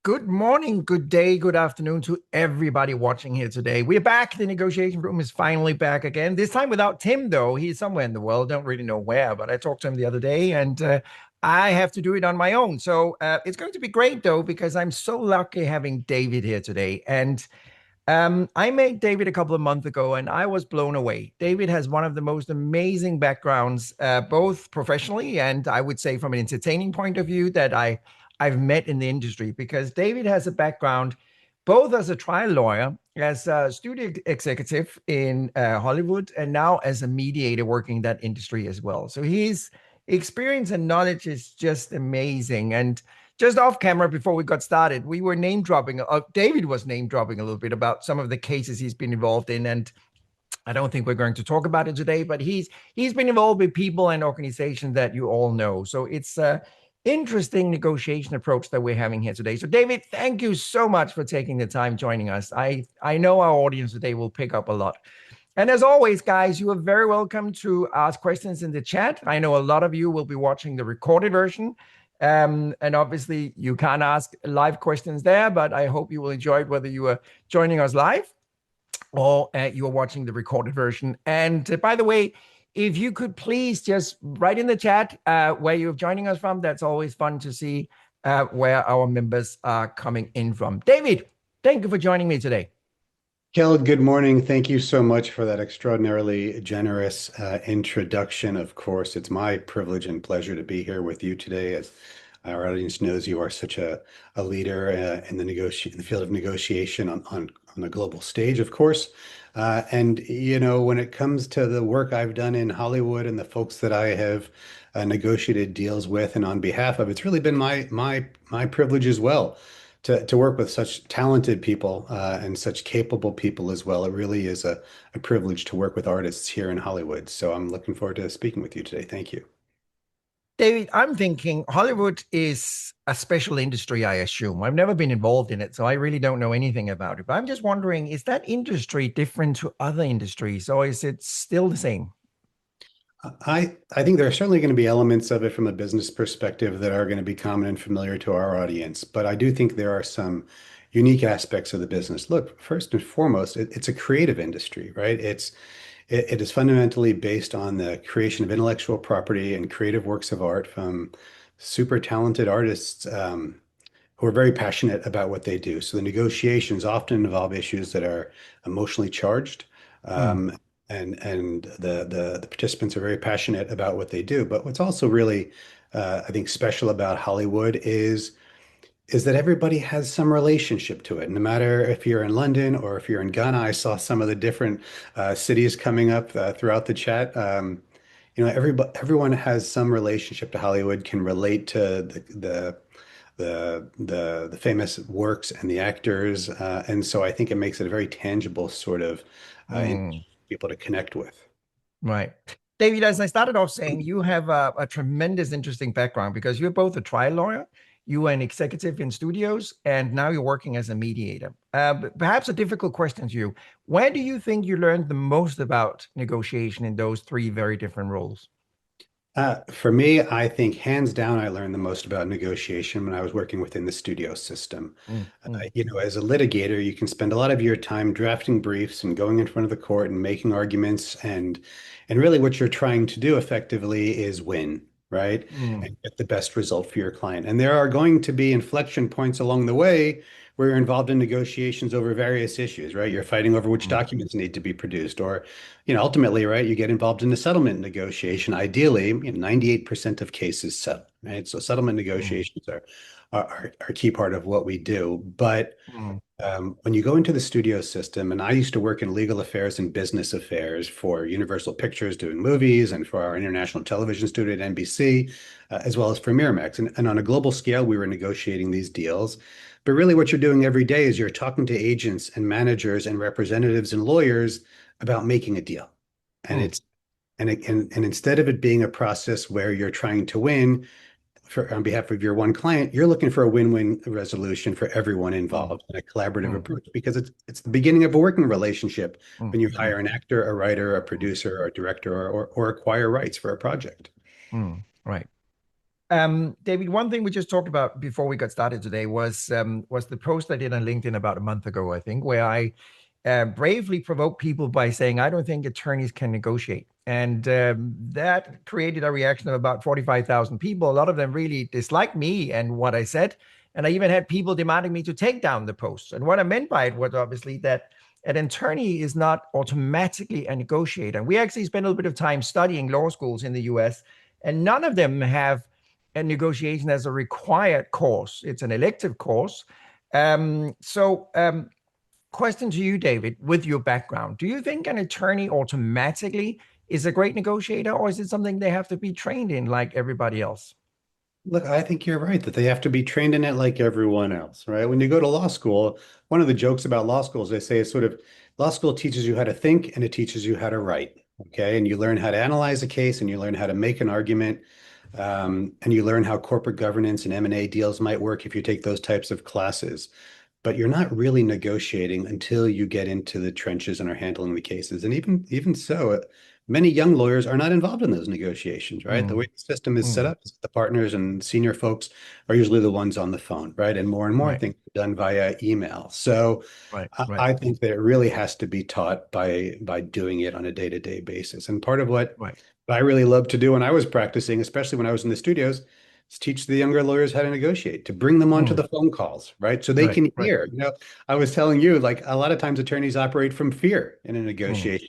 Good morning, good day, good afternoon to everybody watching here today. We're back. The negotiation room is finally back again. This time without Tim, though. He's somewhere in the world. Don't really know where, but I talked to him the other day and I have to do it on my own. So it's going to be great, though, because I'm so lucky having David here today. And I met David a couple of months ago and I was blown away. David has one of the most amazing backgrounds, both professionally and I would say from an entertaining point of view that I've met in the industry because David has a background both as a trial lawyer, as a studio executive in Hollywood, and now as a mediator working in that industry as well. So his experience and knowledge is just amazing. And just off camera before we got started, we were name dropping. David was name dropping a little bit about some of the cases he's been involved in, and I don't think we're going to talk about it today. But he's been involved with people and organizations that you all know. So it's a interesting negotiation approach that we're having here today. So David, thank you so much for taking the time joining us. I know our audience today will pick up a lot. And as always, guys, you are very welcome to ask questions in the chat. I know a lot of you will be watching the recorded version. And obviously, you can't ask live questions there, but I hope you will enjoy it whether you are joining us live or you are watching the recorded version. And by the way, if you could please just write in the chat where you're joining us from, that's always fun to see where our members are coming in from. David, thank you for joining me today. Keld, good morning. Thank you so much for that extraordinarily generous introduction. Of course, it's my privilege and pleasure to be here with you today. As our audience knows, you are such a leader in the field of negotiation on a global stage, of course. And when it comes to the work I've done in Hollywood and the folks that I have negotiated deals with and on behalf of, it's really been my privilege as well to work with such talented people and such capable people as well. It really is a privilege to work with artists here in Hollywood. So I'm looking forward to speaking with you today. Thank you. David, I'm thinking Hollywood is a special industry, I assume. I've never been involved in it, so I really don't know anything about it. But I'm just wondering, is that industry different to other industries, or is it still the same? I think there are certainly going to be elements of it from a business perspective that are going to be common and familiar to our audience, but I do think there are some unique aspects of the business. Look, first and foremost, it's a creative industry, right? It is fundamentally based on the creation of intellectual property and creative works of art from super talented artists who are very passionate about what they do. So the negotiations often involve issues that are emotionally charged. Hmm. Um, and the participants are very passionate about what they do. But what's also really, I think, special about Hollywood is that everybody has some relationship to it. No matter if you're in London or if you're in Ghana, I saw some of the different cities coming up throughout the chat. Everyone has some relationship to Hollywood, can relate to the famous works and the actors, and so I think it makes it a very tangible sort of Hmm. people to connect with. Right. David, as I started off saying, you have a tremendous, interesting background because you're both a trial lawyer, you are an executive in studios, and now you're working as a mediator. Perhaps a difficult question to you. Where do you think you learned the most about negotiation in those three very different roles? For me, I think hands down, I learned the most about negotiation when I was working within the studio system. Mm, mm, As a litigator, you can spend a lot of your time drafting briefs and going in front of the court and making arguments, and really what you're trying to do effectively is win, right? mm, And get the best result for your client. And there are going to be inflection points along the way where you're involved in negotiations over various issues, right? You're fighting over which mm, documents need to be produced, or ultimately, right, you get involved in a settlement negotiation. Ideally, 98% of cases settle, right? So settlement mm, negotiations are a key part of what we do. But mm, when you go into the studio system, and I used to work in legal affairs and business affairs for Universal Pictures doing movies and for our international television studio at NBC, as well as for Miramax. And on a global scale, we were negotiating these deals. But really, what you're doing every day is you're talking to agents and managers and representatives and lawyers about making a deal. And mm, it's and instead of it being a process where you're trying to win on behalf of your one client, you're looking for a win-win resolution for everyone mm, involved and a collaborative mm, approach because it's the beginning of a working relationship mm, when you mm, hire an actor, a writer, a producer, or a director, or acquire rights for a project. right. David, one thing we just talked about before we got started today was the post I did on LinkedIn about a month ago, I think, where I bravely provoked people by saying I don't think attorneys can negotiate, and that created a reaction of about 45,000 people. A lot of them really disliked me and what I said, and I even had people demanding me to take down the post. And what I meant by it was obviously that an attorney is not automatically a negotiator. We actually spent a little bit of time studying law schools in the US, and none of them have a negotiation as a required course. It's an elective course. Question to you, David, with your background, do you think an attorney automatically is a great negotiator, or is it something they have to be trained in like everybody else? Look, I think you're right that they have to be trained in it like everyone else, right? When you go to law school, one of the jokes about law schools, they say is sort of law school teaches you how to think and it teaches you how to write. Okay. And you learn how to analyze a case and you learn how to make an argument. And you learn how corporate governance and M&A deals might work if you take those types of classes. But you're not really negotiating until you get into the trenches and are handling the cases. And even so, many young lawyers are not involved in those negotiations, right? The way Mm, the system is set mm, up is the partners and senior folks are usually the ones on the phone, right? And more right, things are done via email. So right, I right, I think that it really has to be taught by doing it on a day-to-day basis. And part of what right. I really loved to do when I was practicing, especially when I was in the studios, is teach the younger lawyers how to negotiate, to bring them onto Mm, the phone calls, right? So they right, can right. hear. I was telling you, like a lot of times attorneys operate from fear in a Mm, negotiation.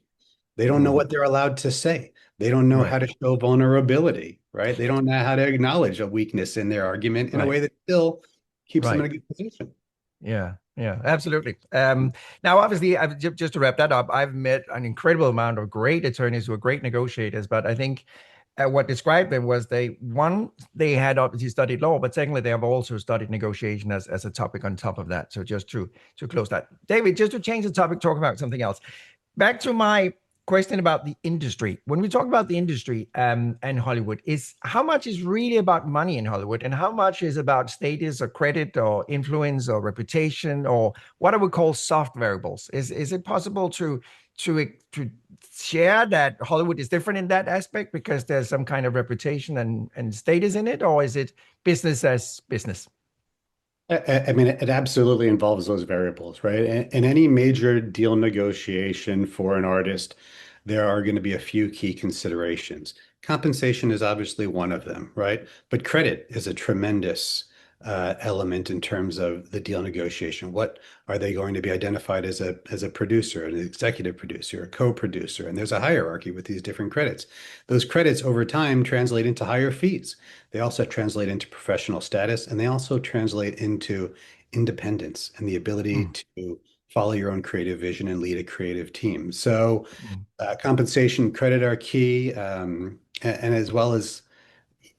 They don't know mm, what they're allowed to say. They don't know right, how to show vulnerability, right? They don't know how to acknowledge a weakness in their argument in a right, way that still keeps them in right. a good position. Yeah, yeah, absolutely. Now, obviously, just to wrap that up, I've met an incredible amount of great attorneys who are great negotiators, but I think what described them was they had obviously studied law, but secondly, they have also studied negotiation as a topic on top of that. So just to close that, David, just to change the topic, talk about something else. Back to my question about the industry. When we talk about the industry and Hollywood, is how much is really about money in Hollywood, and how much is about status or credit or influence or reputation or what I would call soft variables? Is it possible to share that Hollywood is different in that aspect because there's some kind of reputation and status in it, or is it business as business? I mean, it absolutely involves those variables, right? In any major deal negotiation for an artist, there are going to be a few key considerations. Compensation is obviously one of them, right? But credit is a tremendous element in terms of the deal negotiation. What are they going to be identified as a producer, an executive producer, a co-producer? And there's a hierarchy with these different credits. Those credits over time translate into higher fees. They also translate into professional status, and they also translate into independence and the ability Mm, to follow your own creative vision and lead a creative team. So, mm, compensation, credit are key, and as well as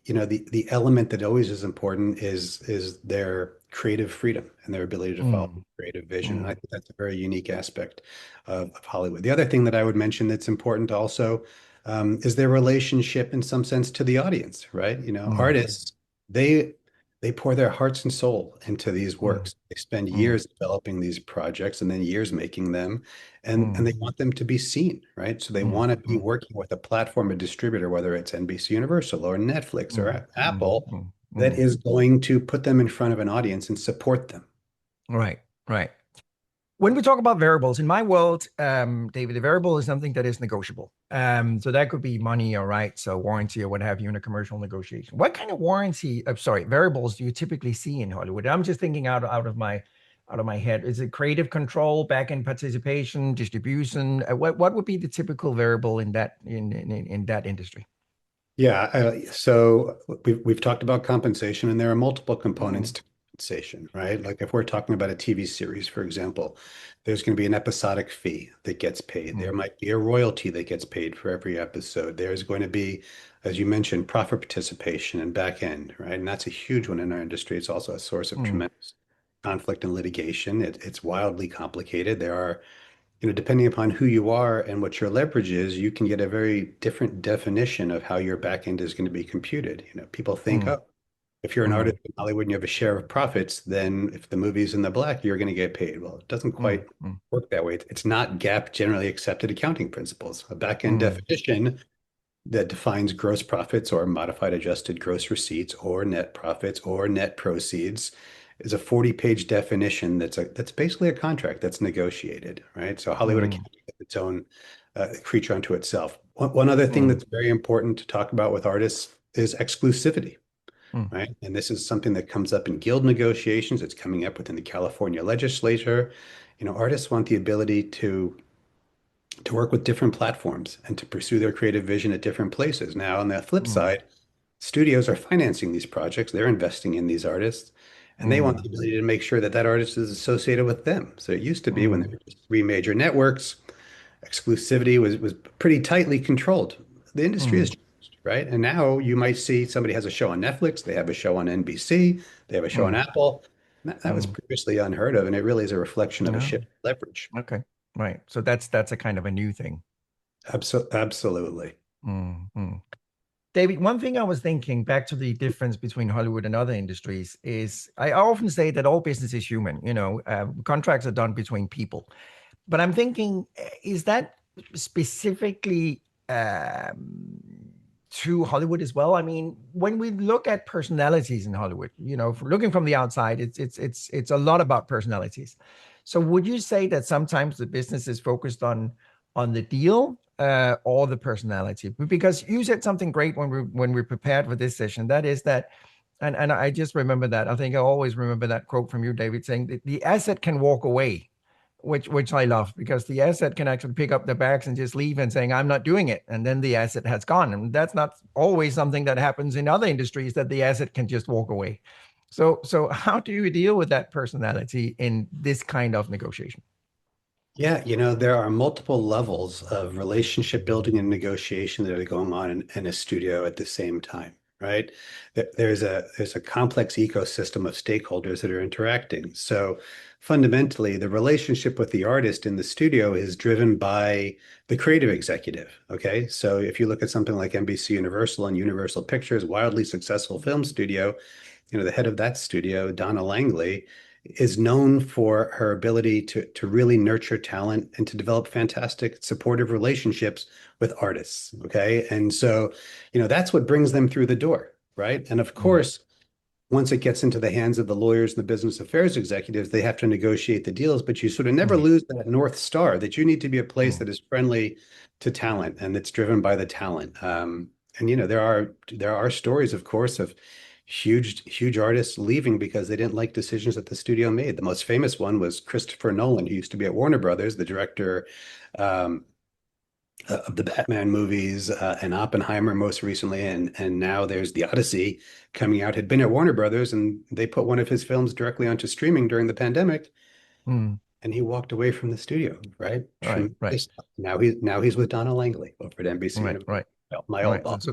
the element that always is important is their creative freedom and their ability to follow mm, creative vision. And I mm, think that's a very unique aspect of Hollywood. The other thing that I would mention that's important also is their relationship in some sense to the audience, right? mm, Artists, they they pour their hearts and soul into these mm, works. They spend mm, years developing these projects and then years making them, and they mm, want them to be seen, right? So they mm, want to be mm. working with a platform, a distributor, whether it's NBC Universal or Netflix or Mm, mm, Apple, mm, that mm. is going to put them in front of an audience and support them. Right, right. When we talk about variables in my world, David, the variable is something that is negotiable. So that could be money or rights or warranty or what have you in a commercial negotiation. What kind of variables do you typically see in Hollywood? I'm just thinking out of my head. Is it creative control, back end participation, distribution? What would be the typical variable in in that industry? Yeah, so we've talked about compensation, and there are multiple components Mm, to compensation, right? Like if we're talking about a TV series, for example, there's going to be an episodic fee that gets paid. There mm, might be a royalty that gets paid for every episode. There's going to be, as you mentioned, profit participation and back end, right? And that's a huge one in our industry. It's also a source of mm, tremendous conflict and litigation. It's wildly complicated. There are depending upon who you are and what your leverage is, you can get a very different definition of how your back end is going to be computed. People think, mm, oh, if you're an mm, artist in Hollywood and you have a share of profits, then if the movie's in the black, you're going to get paid. Well, it doesn't mm, quite mm, work that way. It's not GAAP generally accepted accounting principles. A back end mm, definition that defines gross profits or modified adjusted gross receipts or net profits or net proceeds is a 40-page definition that's basically a contract that's negotiated, right? So Hollywood Mm, accounting is its own creature unto itself. One other thing mm, that's very important to talk about with artists is exclusivity, mm, right? And this is something that comes up in guild negotiations. It's coming up within the California legislature. Artists want the ability to work with different platforms and to pursue their creative vision at different places. Now, on the flip mm, side, studios are financing these projects. They're investing in these artists, and they want the mm, ability to make sure that that artist is associated with them. So it used to be when there mm, were just three major networks, exclusivity was pretty tightly controlled. The industry has mm, changed, right? And now you might see somebody has a show on Netflix, they have a show on NBC, they have a show on mm, Apple. That was mm. previously unheard of, and it really is a reflection of a No. shift in leverage. Okay. Right. So that's a kind of a new thing. Absolutely. Mm, mm. David, one thing I was thinking back to the difference between Hollywood and other industries is I often say that all business is human. Contracts are done between people. But I'm thinking, is that specifically to Hollywood as well? I mean, when we look at personalities in Hollywood, looking from the outside, it's a lot about personalities. So would you say that sometimes the business is focused on the deal or the personality? Because you said something great when we prepared for this session. That is that, and I just remember that. I think I always remember that quote from you, David, saying that the asset can walk away, which I love, because the asset can actually pick up the bags and just leave and saying, I'm not doing it. And then the asset has gone. And that's not always something that happens in other industries, that the asset can just walk away. So how do you deal with that personality in this kind of negotiation? Yeah, there are multiple levels of relationship building and negotiation that are going on in a studio at the same time, right? There's a complex ecosystem of stakeholders that are interacting. So fundamentally, the relationship with the artist in the studio is driven by the creative executive. Okay. So if you look at something like NBC Universal and Universal Pictures, wildly successful film studio, the head of that studio, Donna Langley, is known for her ability to really nurture talent and to develop fantastic supportive relationships with artists. Okay. And so, that's what brings them through the door. Right. And of Mm, course, once it gets into the hands of the lawyers and the business affairs executives, they have to negotiate the deals, but you sort of never mm, lose that North Star that you need to be a place mm, that is friendly to talent and that's driven by the talent. And there are stories, of course, of huge artists leaving because they didn't like decisions that the studio made. The most famous one was Christopher Nolan, who used to be at Warner Brothers, the director um, of the Batman movies and Oppenheimer most recently, and now there's the Odyssey coming out. Had been at Warner Brothers, and they put one of his films directly onto streaming during the pandemic, mm. and he walked away from the studio. Right, Right, right, tremendous. Now he's with Donna Langley over at NBC right, Universal, right, my old right. boss.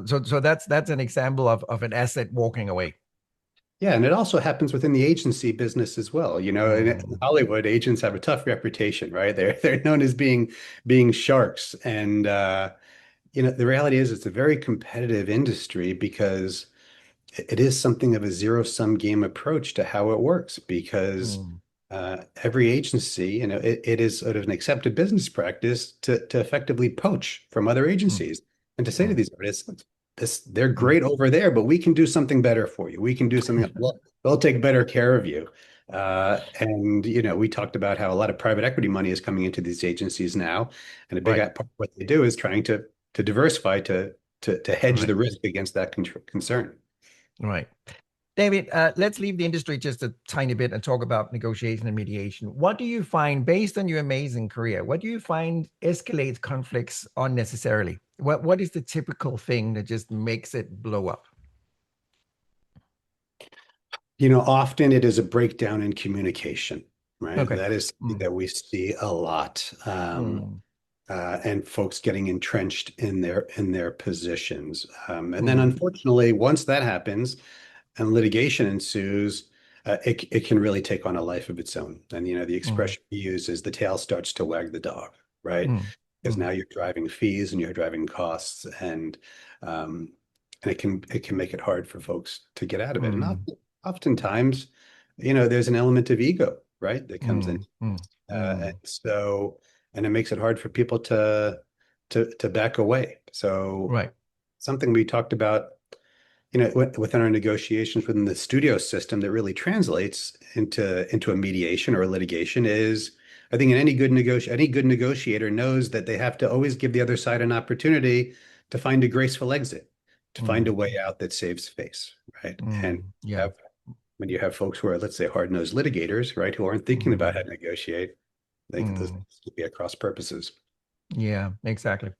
So that's an example of an asset walking away. Yeah, and it also happens within the agency business as well. In Mm, Hollywood, agents have a tough reputation, right? They're known as being sharks, and the reality is it's a very competitive industry because it is something of a zero-sum game approach to how it works because mm, every agency, it is sort of an accepted business practice to effectively poach from other mm, agencies and to say to mm, these artists, they're mm. great over there, but we can do something better for you. We can do something else. We'll take better care of you. And we talked about how a lot of private equity money is coming into these agencies now, and a big Right, part of what they do is trying to diversify to hedge right, the risk against that concern. right. David, let's leave the industry just a tiny bit and talk about negotiation and mediation. What do you find, based on your amazing career, what do you find escalates conflicts unnecessarily? What is the typical thing that just makes it blow up? Often it is a breakdown in communication, right? Okay. That is something Mm, that we see a lot, mm, and folks getting entrenched in their positions. And then, mm, unfortunately, once that happens and litigation ensues, it can really take on a life of its own. And the mm, expression we use is the tail starts to wag the dog, right? mm, Because mm, now you're driving fees and you're driving costs, um, and it can make it hard for folks to get out of it. And mm, oftentimes, there's an element of ego, right, that comes in. mm, mm, And mm, so, and it makes it hard for people to back away. So Right. something we talked about, within our negotiations within the studio system that really translates into a mediation or a litigation is, I think in any good negotiator knows that they have to always give the other side an opportunity to find a graceful exit, to find Mm, a way out that saves face, right? And yeah. have when you have folks who are, let's say, hard-nosed litigators, right, who aren't thinking about how Mm, to negotiate, I think those mm, things could be at cross purposes. yeah, exactly.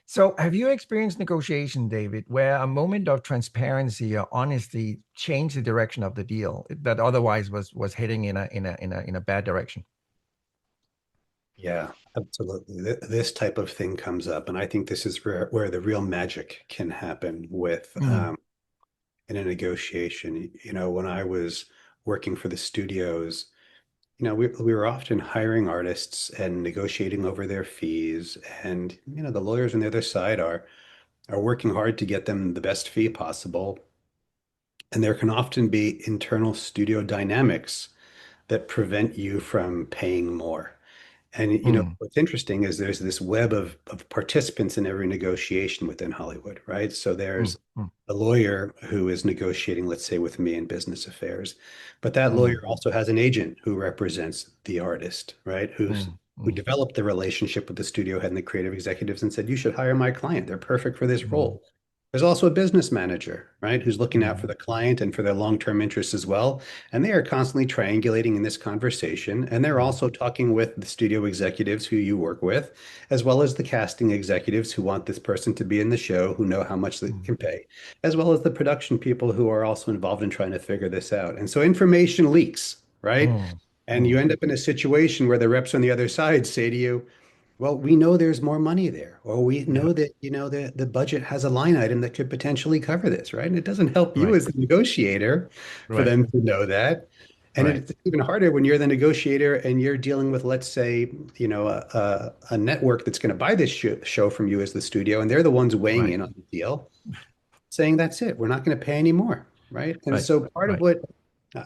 So, have you experienced negotiation, David, where a moment of transparency or honesty changed the direction of the deal that otherwise was heading in a bad direction? Yeah, absolutely. This type of thing comes up, and I think this is where the real magic can happen with Mm, in a negotiation. When I was working for the studios, we were often hiring artists and negotiating over their fees, and the lawyers on the other side are working hard to get them the best fee possible. And there can often be internal studio dynamics that prevent you from paying more. And mm, what's interesting is there's this web of participants in every negotiation within Hollywood, right? So mm, there's mm, a lawyer who is negotiating, let's say, with me in business affairs, but that lawyer mm, also has an agent who represents the artist, right? mm, Who mm, developed the relationship with the studio head and the creative executives and said, you should hire my client. They're perfect for this mm, role. There's also a business manager, right, who's looking out for mm, the client and for their long-term interests as well. And they are constantly triangulating in this conversation. And they're mm, also talking with the studio executives who you work with, as well as the casting executives who want this person to be in the show, who know how much they mm, can pay, as well as the production people who are also involved in trying to figure this out. And so information leaks, right? mm, And you mm. end up in a situation where the reps on the other side say to you, well, we know there's more money there, or we Yeah, know that, the budget has a line item that could potentially cover this, right? And it doesn't help you right, as the negotiator for right, them to know that. And right. it's even harder when you're the negotiator and you're dealing with, let's say, a network that's going to buy this show from you as the studio, and they're the ones weighing Right, in on the deal, saying that's it, we're not going to pay any more, right? And right, so part of right. what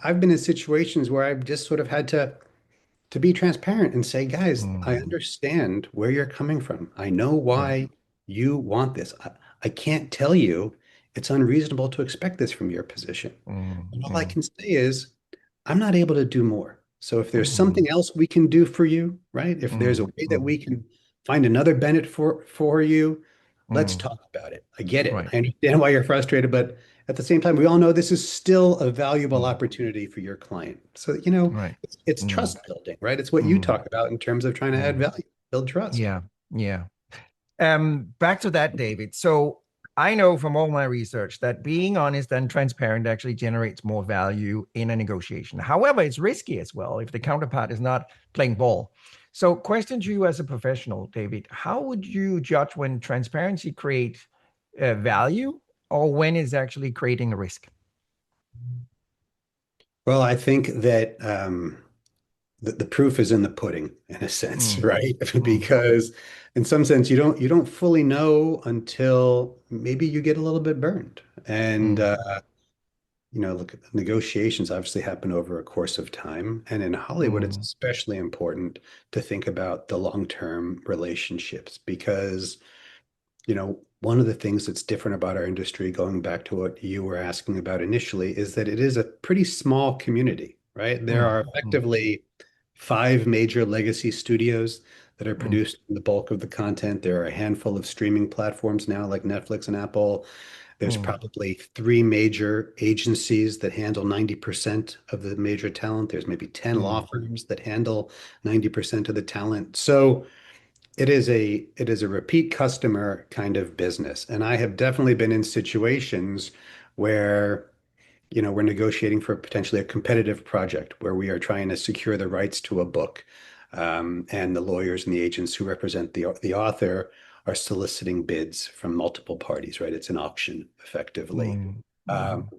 I've been in situations where I've just sort of had to be transparent and say, guys, I Mm, understand where you're coming from. I know right. why you want this. I can't tell you it's unreasonable to expect this from your position. Mm, And all I mm, can say is, I'm not able to do more. So if there's mm, something else we can do for you, right? If there's a mm, way that mm, we can find another benefit for you, let's mm, talk about it. I get it. right. I understand why you're frustrated, but at the same time, we all know this is still a valuable Mm, opportunity for your client. So, right. it's Mm, trust building, right? It's what you mm, talk about in terms of trying to add mm. value, build trust. Yeah, yeah. Back to that, David. So I know from all my research that being honest and transparent actually generates more value in a negotiation. However, it's risky as well if the counterpart is not playing ball. So, question to you as a professional, David, how would you judge when transparency creates value or when it's actually creating a risk? Well, I think that the proof is in the pudding in a sense, Mm, right? mm, Because in some sense you don't fully know until maybe you get a little bit burned. And mm, look, negotiations obviously happen over a course of time. And in Hollywood, it's mm, especially important to think about the long-term relationships because one of the things that's different about our industry, going back to what you were asking about initially, is that it is a pretty small community, right? There mm, are mm, effectively five major legacy studios that are mm, producing the bulk of the content. There are a handful of streaming platforms now, like Netflix and Apple. There's mm, probably three major agencies that handle 90% of the major talent. There's maybe 10 law mm, firms that handle 90% of the talent. So it is a repeat customer kind of business. And I have definitely been in situations where, we're negotiating for potentially a competitive project where we are trying to secure the rights to a book. And the lawyers and the agents who represent the author are soliciting bids from multiple parties, right? It's an auction effectively. mm, Um, mm,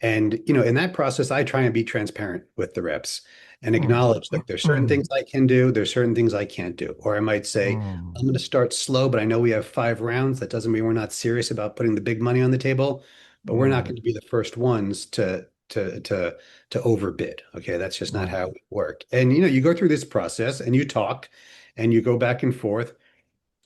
and, in that process, I try and be transparent with the reps and mm, acknowledge, like, there's certain mm, things I can do, there's certain things I can't do. Or I might say, mm, I'm going to start slow, but I know we have 5 rounds. That doesn't mean we're not serious about putting the big money on the table, but we're not mm, going to be the first ones to overbid. Okay, that's just not mm, how we work. And you go through this process and you talk and you go back and forth.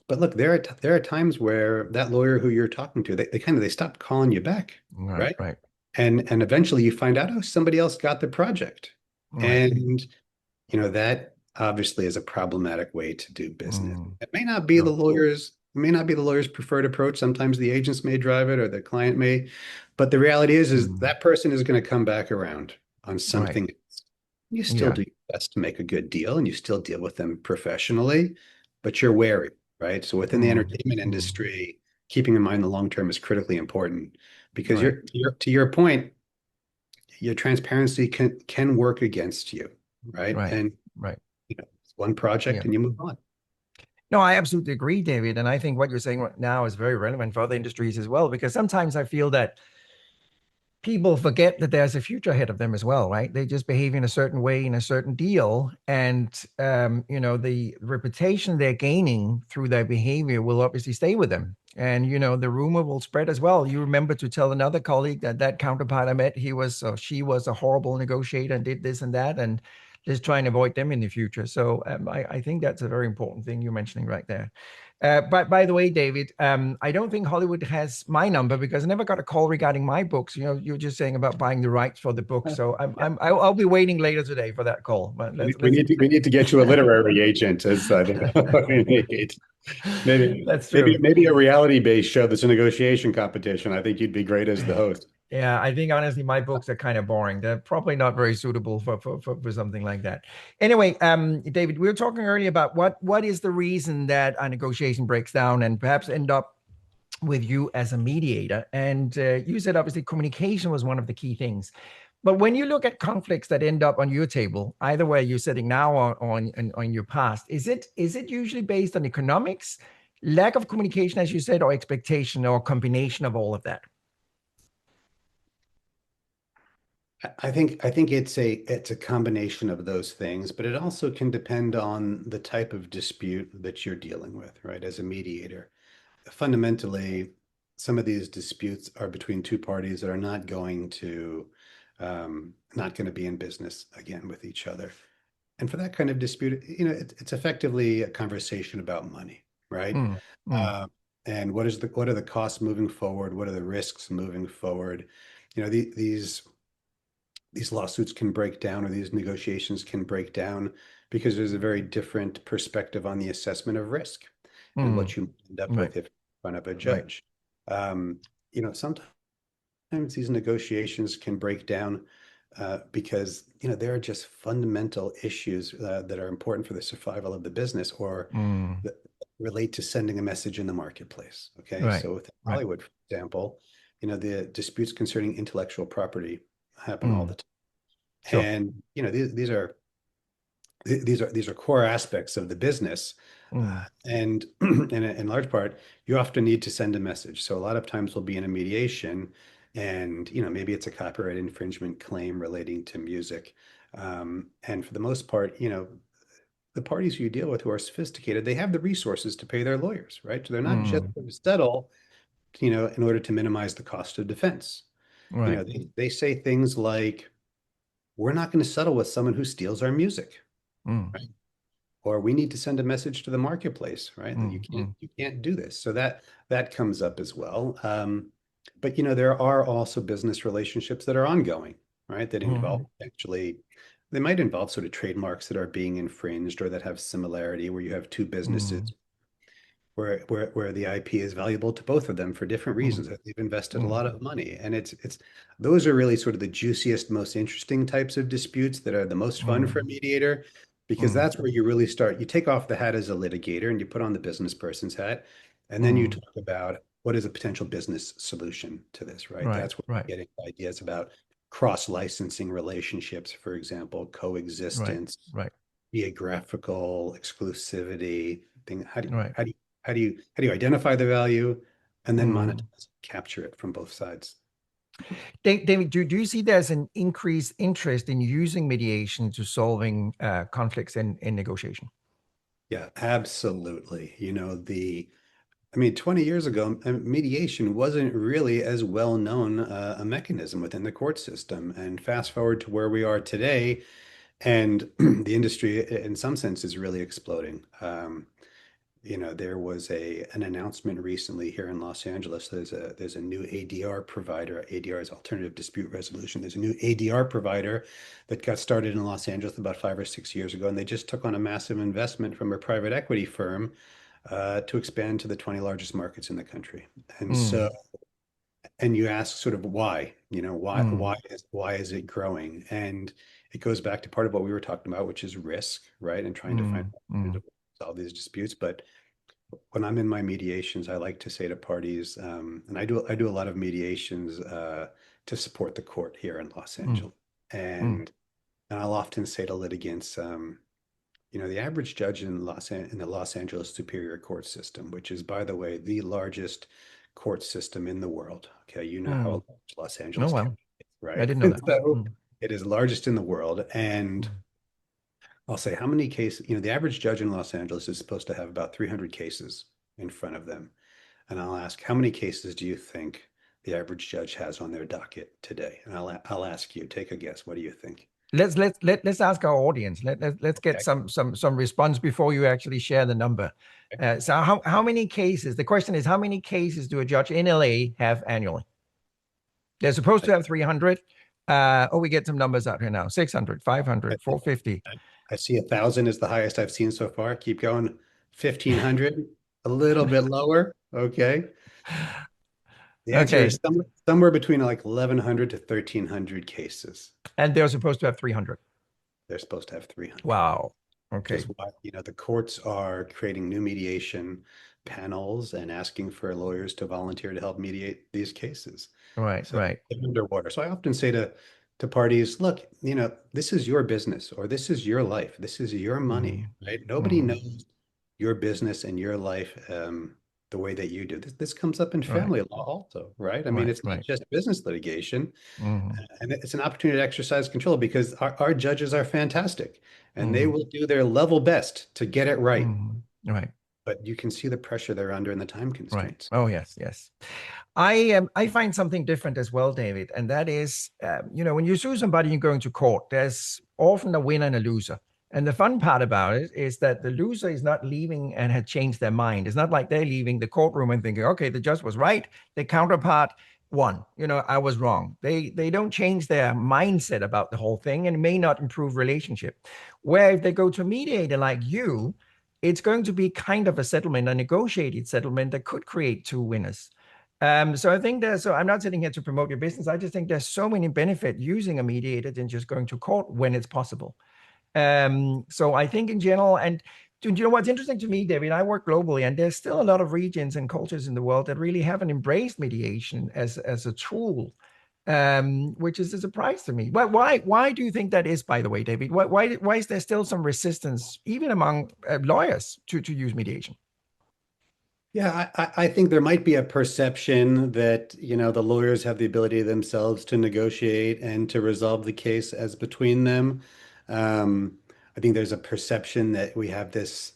But look, there are times where that lawyer who you're talking to, they stop calling you back, Right, right? right, And eventually you find out, oh, somebody else got the project. right. And that obviously is a problematic way to do business. Mm, sure. It may not be the lawyer's preferred approach. Sometimes the agents may drive it or the client may, but the reality is Mm, that person is going to come back around on right. something. You still Yeah. do your best to make a good deal and you still deal with them professionally, but you're wary, right? So within the Mm, entertainment mm, industry, keeping in mind the long term is critically important because right, to your point, your transparency can work against you, right? right, And right. it's one project Yeah. and you move on. No, I absolutely agree, David. And I think what you're saying right now is very relevant for other industries as well, because sometimes I feel that people forget that there's a future ahead of them as well, right? They just behave in a certain way in a certain deal, and the reputation they're gaining through their behavior will obviously stay with them, and the rumor will spread as well. You remember to tell another colleague that that counterpart I met, he was or she was a horrible negotiator and did this and that, and just try and avoid them in the future. So I think that's a very important thing you're mentioning right there. But by the way, David, I don't think Hollywood has my number because I never got a call regarding my books. You're just saying about buying the rights for the book, so Yeah. I'll be waiting later today for that call. But let's We need to get you a literary agent as that's true. maybe a reality-based show that's a negotiation competition. I think you'd be great as the host. Yeah, I think honestly, my books are kind of boring. They're probably not very suitable for something like that. Anyway, David, we were talking earlier about what is the reason that a negotiation breaks down and perhaps end up with you as a mediator. And you said obviously communication was one of the key things. But when you look at conflicts that end up on your table, either where you're sitting now or on your past, is it usually based on economics, lack of communication, as you said, or expectation, or a combination of all of that? I think it's a combination of those things, but it also can depend on the type of dispute that you're dealing with, right? As a mediator, fundamentally, some of these disputes are between two parties that are not going to be in business again with each other. And for that kind of dispute, it's effectively a conversation about money, right? Mm, mm, Uh, and what are the costs moving forward? What are the risks moving forward? These lawsuits can break down or these negotiations can break down because there's a very different perspective on the assessment of risk and mm, what you end up right, with if in front of a right. judge. Um, Sometimes these negotiations can break down because there are just fundamental issues that are important for the survival of the business or Mm, that relate to sending a message in the marketplace. Okay, right, so with right. Hollywood, for example, the disputes concerning intellectual property happen all Mm, the time, sure. and these are core aspects of the business. Mm, And in large part, you often need to send a message. So a lot of times we'll be in a mediation and, maybe it's a copyright infringement claim relating to music. And for the most part, the parties you deal with who are sophisticated, they have the resources to pay their lawyers, right? So they're not just mm, going to settle, in order to minimize the cost of defense. right. They say things like, we're not going to settle with someone who steals our music, Mm, right? Or we need to send a message to the marketplace, right? That mm, mm, you can't do this. So that comes up as well. But there are also business relationships that are ongoing, right? That involve mm, actually they might involve sort of trademarks that are being infringed or that have similarity where you have two mm, businesses where the IP is valuable to both of them for different mm, reasons. They've invested a mm, lot of money, and it's those are really sort of the juiciest, most interesting types of disputes that are the most fun for a mm, mediator, because mm, that's where you really start. You take off the hat as a litigator and you put on the business person's hat, and then you mm. talk about what is a potential business solution to this, right? Right, That's where right, you're getting ideas about cross-licensing relationships, for example, right, coexistence, right, geographical exclusivity thing. right. How do you identify the value and then Mm. monetize, capture it from both sides? David, do you see there's an increased interest in using mediation to solving conflicts in negotiation? Yeah, absolutely. I mean, 20 years ago, mediation wasn't really as well known a mechanism within the court system. And fast forward to where we are today, and the industry, in some sense, is really exploding. there was an announcement recently here in Los Angeles. There's a new ADR provider. ADR is Alternative Dispute Resolution. There's a new ADR provider that got started in Los Angeles about 5 or 6 years ago, and they just took on a massive investment from a private equity firm to expand to the 20 largest markets in the country. And so, Mm, and you ask sort of why, mm, why is it growing? And it goes back to part of what we were talking about, which is risk, right? And trying to find mm, ways mm, to solve these disputes. But when I'm in my mediations, I like to say to parties, and I do a lot of mediations to support the court here in Los mm, Angeles, mm, and I'll often say to litigants, the average judge in the Los Angeles Superior Court system, which is, by the way, the largest court system in the world. Okay, you know how mm. large Los Oh, Angeles County well, is, I right? didn't know that. So Mm, it is largest in the world, and mm. I'll say how many cases, the average judge in Los Angeles is supposed to have about 300 cases in front of them. And I'll ask, how many cases do you think the average judge has on their docket today? And I'll ask you, take a guess. What do you think? Let's ask our audience. Let's get Okay. some response before you actually share the number. So how many cases? The question is, how many cases do a judge in LA have annually? They're supposed I, to have 300. We get some numbers out here now. 600, I, 500, 450. I see 1,000 is the highest I've seen so far. Keep going. 1,500, a little bit lower. Okay. The answer Okay. is somewhere between like 1,100 to 1,300 cases. And they're supposed to have 300. They're supposed to have 300. Wow. Which is Okay. why, the courts are creating new mediation panels and asking for lawyers to volunteer to help mediate these cases. Right, So right. they're underwater. So I often say to parties, look, this is your business or this is your life. This is your money, Mm, right? Nobody mm, knows your business and your life the way that you do. This comes up in right, family law also, right? I mean, right, it's not right. just business litigation. Mm, And it's an opportunity to exercise control because our judges are fantastic and they mm, will do their level best to get it right. right, But you can see the pressure they're under and the time right. constraints. Oh, yes, yes. I find something different as well, David, and that is, when you sue somebody, you're going to court. There's often a winner and a loser. And the fun part about it is that the loser is not leaving and had changed their mind. It's not like they're leaving the courtroom and thinking, okay, the judge was right. The counterpart won. I was wrong. They don't change their mindset about the whole thing and it may not improve relationship. Where if they go to a mediator like you, it's going to be kind of a settlement, a negotiated settlement that could create two winners. So I think so I'm not sitting here to promote your business. I just think there's so many benefit using a mediator than just going to court when it's possible. So I think in general, and do you know what's interesting to me, David? I work globally, and there's still a lot of regions and cultures in the world that really haven't embraced mediation as a tool, which is a surprise to me. Why do you think that is, by the way, David? Why is there still some resistance, even among lawyers, to use mediation? Yeah, I think there might be a perception that, the lawyers have the ability themselves to negotiate and to resolve the case as between them. I think there's a perception that we have this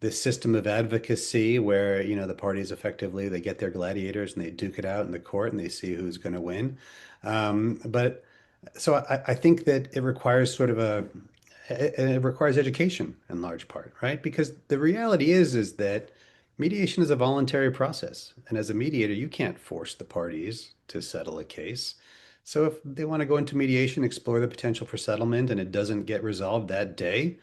system of advocacy where, the parties effectively they get their gladiators and they duke it out in the court and they see who's going to win. But so I think that it requires education in large part, right? Because the reality is that mediation is a voluntary process. And as a mediator, you can't force the parties to settle a case. So if they want to go into mediation, explore the potential for settlement, and it doesn't get resolved that day,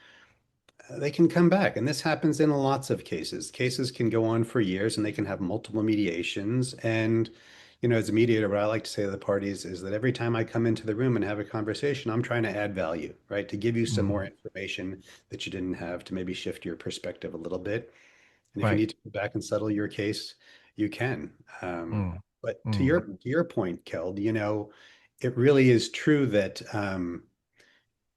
they can come back. And this happens in lots of cases. Cases can go on for years and they can have multiple mediations. And, as a mediator, what I like to say to the parties is that every time I come into the room and have a conversation, I'm trying to add value, right? To give you some more Mm, information that you didn't have to maybe shift your perspective a little bit. And if you right. need to go back and settle your case, you can. Mm, But to mm, your point, Keld, it really is true that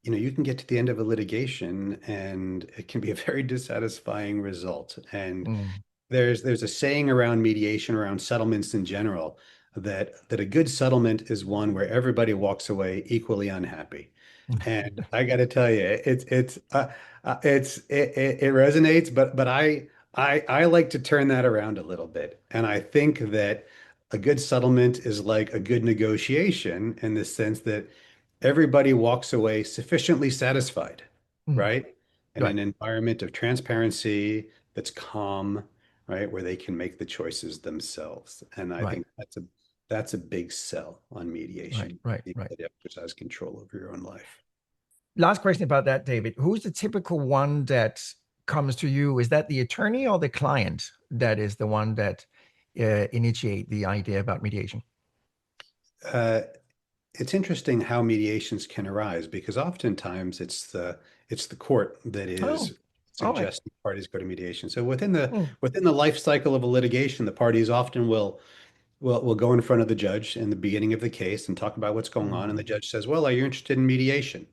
you can get to the end of a litigation and it can be a very dissatisfying result. And mm. there's a saying around mediation, around settlements in general, that a good settlement is one where everybody walks away equally unhappy. And I got to tell you, it resonates, but I like to turn that around a little bit, and I think that a good settlement is like a good negotiation in the sense that everybody walks away sufficiently satisfied, Mm, right? In right. an environment of transparency, that's calm, right? Where they can make the choices themselves. And I Right, think that's a big sell on right, mediation, right, the right. ability to exercise control over your own life. Last question about that, David. Who's the typical one that comes to you? Is that the attorney or the client that is the one that initiate the idea about mediation? Uh, it's interesting how mediations can arise because oftentimes it's the court that Oh, is all right. suggesting parties go to mediation. So Mm, within the life cycle of a litigation, the parties often will go in front of the judge in the beginning of the case and talk about what's going on, and the mm. judge says, "Well, are you interested in mediation?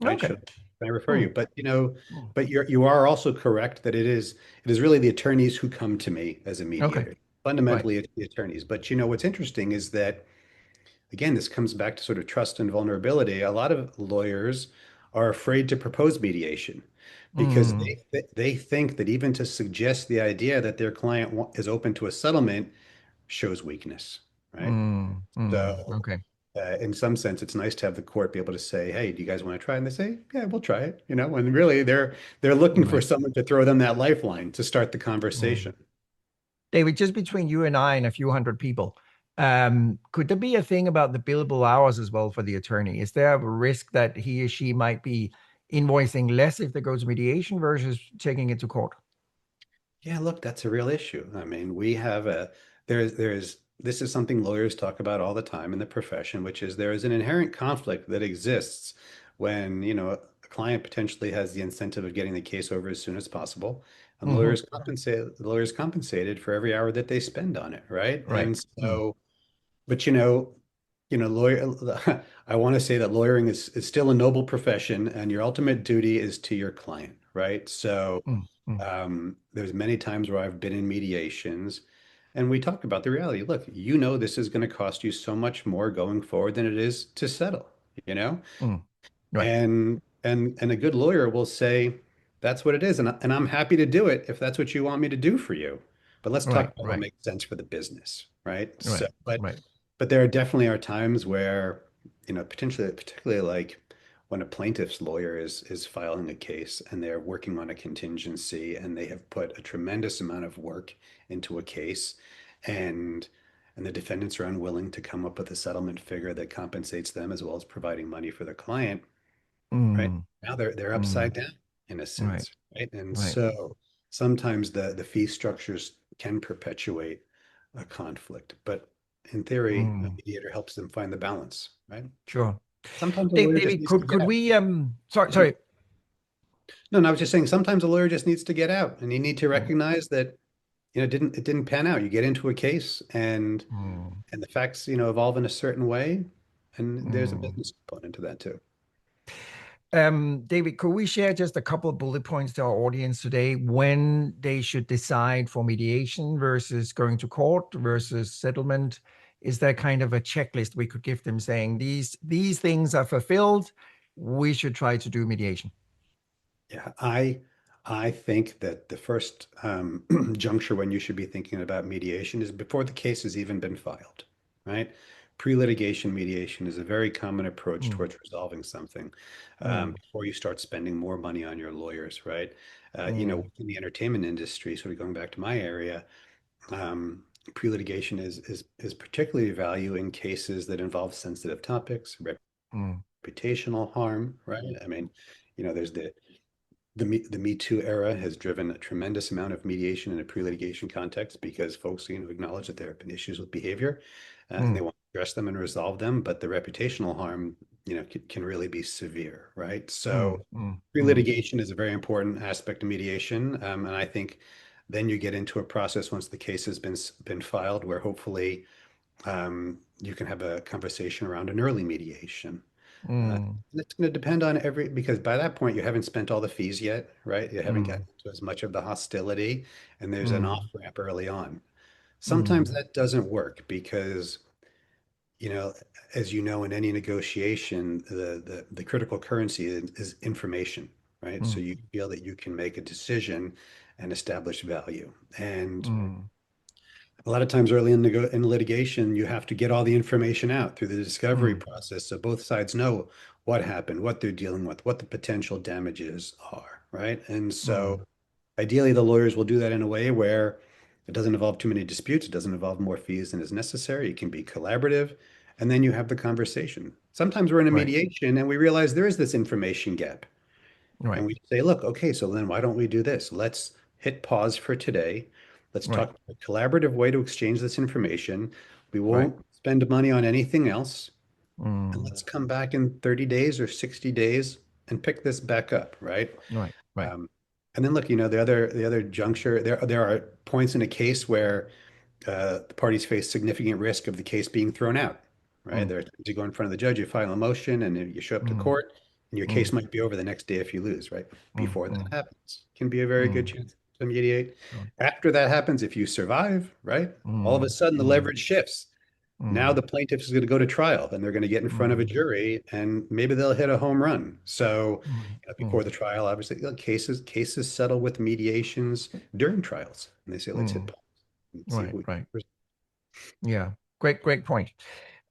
Right? Okay. Can I refer you?" Mm, But mm. you are also correct that it is really the attorneys who come to me as a Okay. mediator. Right. Fundamentally, it's the attorneys. But what's interesting is that again, this comes back to sort of trust and vulnerability. A lot of lawyers are afraid to propose mediation because Mm, they think that even to suggest the idea that their client is open to a settlement shows weakness, right? So, okay. in some sense, it's nice to have the court be able to say, "Hey, do you guys want to try?" And they say, "Yeah, we'll try it." And really, they're looking for Right. someone to throw them that lifeline to start the Mm. conversation. David, just between you and I and a few hundred people, could there be a thing about the billable hours as well for the attorney? Is there a risk that he or she might be invoicing less if they go to mediation versus taking it to court? Yeah, look, that's a real issue. I mean, we have a this is something lawyers talk about all the time in the profession, which is there is an inherent conflict that exists when, a client potentially has the incentive of getting the case over as soon as possible, and Hmm. the lawyers compensated for every hour that they spend on it, right? Right. And Mm, so, but lawyer, I want to say that lawyering is still a noble profession, and your ultimate duty is to your client, right? So mm, mm, there's many times where I've been in mediations and we talk about the reality. Look, this is going to cost you so much more going forward than it is to settle, you know? mm. Right. And a good lawyer will say, that's what it is. And I'm happy to do it if that's what you want me to do for you. But let's talk Right. about what Right. makes sense for the business, right? So, Right. Right. but there are definitely are times where, potentially, particularly like when a plaintiff's lawyer is filing a case and they're working on a contingency and they have put a tremendous amount of work into a case and and the defendants are unwilling to come up with a settlement figure that compensates them as well as providing money for the client, right? Mm, Now they're upside mm. down in a Right. sense, right? And Right. so sometimes the fee structures can perpetuate a conflict, but in theory, a Mm. mediator helps them find the balance, right? Sure. Sometimes a David, lawyer just David, needs to get could out. we sorry. No, I was just saying sometimes a lawyer just needs to get out and you need to Mm, recognize that, it didn't pan out. You get into a case mm, and the facts, evolve in a certain way, and there's a mm. business component to that too. David, could we share just a couple of bullet points to our audience today when they should decide for mediation versus going to court versus settlement? Is there kind of a checklist we could give them saying these things are fulfilled? We should try to do mediation. Yeah, I think that the first juncture when you should be thinking about mediation is before the case has even been filed, right? Pre-litigation mediation is a very common approach Mm, towards resolving something mm, before you start spending more money on your lawyers, right? mm, In the entertainment industry, sort of going back to my area, pre-litigation is particularly value in cases that involve sensitive topics, mm, reputational harm, right? I mean, there's the Me Too era has driven a tremendous amount of mediation in a pre-litigation context because folks, acknowledge that there have been issues with behavior, and they mm, want to address them and resolve them, but the reputational harm, can really be severe, right? mm, So mm, mm, pre-litigation is a very important aspect of mediation, and I think then you get into a process once the case has been filed, where hopefully you can have a conversation around an early mediation. mm, It's going to depend on because by that point you haven't spent all the fees yet, right? You haven't gotten mm, to as much of the hostility, and there's an off mm, ramp early on. Sometimes mm, that doesn't work because, you know, as you know, in any negotiation, the critical currency is information, right? So mm, you feel that you can make a decision and establish value. And mm, a lot of times early in litigation, you have to get all the information out through the discovery mm, process so both sides know what happened, what they're dealing with, what the potential damages are, right? And so mm, Ideally, the lawyers will do that in a way where it doesn't involve too many disputes, it doesn't involve more fees than is necessary. It can be collaborative, and then you have the conversation. Sometimes we're in a Right. mediation and we realize there is this information gap. And Right. we say, look, okay, so then why don't we do this? Let's hit pause for today. Let's Right. talk a collaborative way to exchange this information. We Right. won't spend money on anything else. And let's Mm. come back in 30 days or 60 days and pick this back up, right? Right. Right. Um, and then look, the other juncture, there are points in a case where the parties face significant risk of the case being thrown out, right? Mm. There are times you go in front of the judge, you file a motion, and you show up to Mm. court, and your case Mm. might be over the next day if you lose, right? Mm. Before that Mm. happens, can be a very good Mm. chance to mediate. Right. After that happens, if you survive, right? All of a Mm. sudden, the Mm. leverage shifts. Now Mm. the plaintiff is going to go to trial, and they're going to get in front of a Mm. jury, and maybe they'll hit a home run. So, Mm. before Mm. the trial, obviously, cases settle with mediations during trials, and they say, let's hit Mm. pause and see if Right. we Right. can. Yeah. Great point.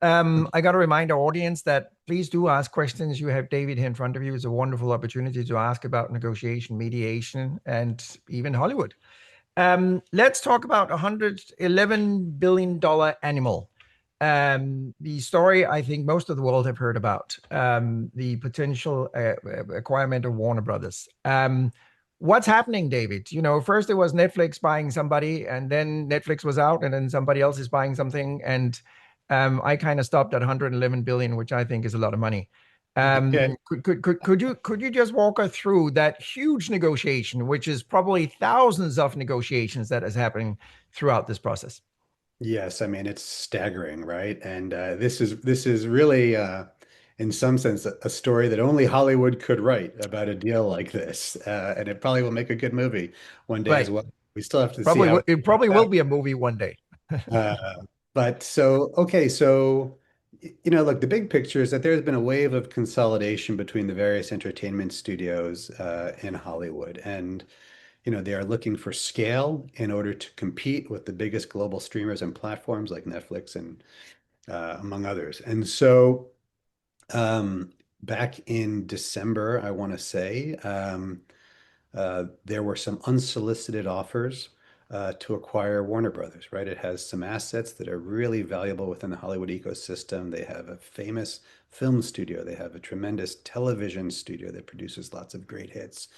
I got to remind our audience that please do ask questions. You have David here in front of you. It's a wonderful opportunity to ask about negotiation, mediation, and even Hollywood. Let's talk about $111 billion animal. The story I think most of the world have heard about, the potential acquirement of Warner Brothers. What's happening, David? First it was Netflix buying somebody, and then Netflix was out, and then somebody else is buying something. And I kind of stopped at 111 billion, which I think is a lot of money. Okay. Could you just walk us through that huge negotiation, which is probably thousands of negotiations that is happening throughout this process? Yes, I mean it's staggering, right? And this is really, in some sense, a story that only Hollywood could write about a deal like this, and it probably will make a good movie one day as Right. well. We still have to see Probably how it it works probably will out. be a movie one day. Uh, but so okay, so look, the big picture is that there's been a wave of consolidation between the various entertainment studios in Hollywood, and they are looking for scale in order to compete with the biggest global streamers and platforms like Netflix and among others. And so back in December, I want to say, there were some unsolicited offers to acquire Warner Brothers, right? It has some assets that are really valuable within the Hollywood ecosystem. They have a famous film studio. They have a tremendous television studio that produces lots of great hits.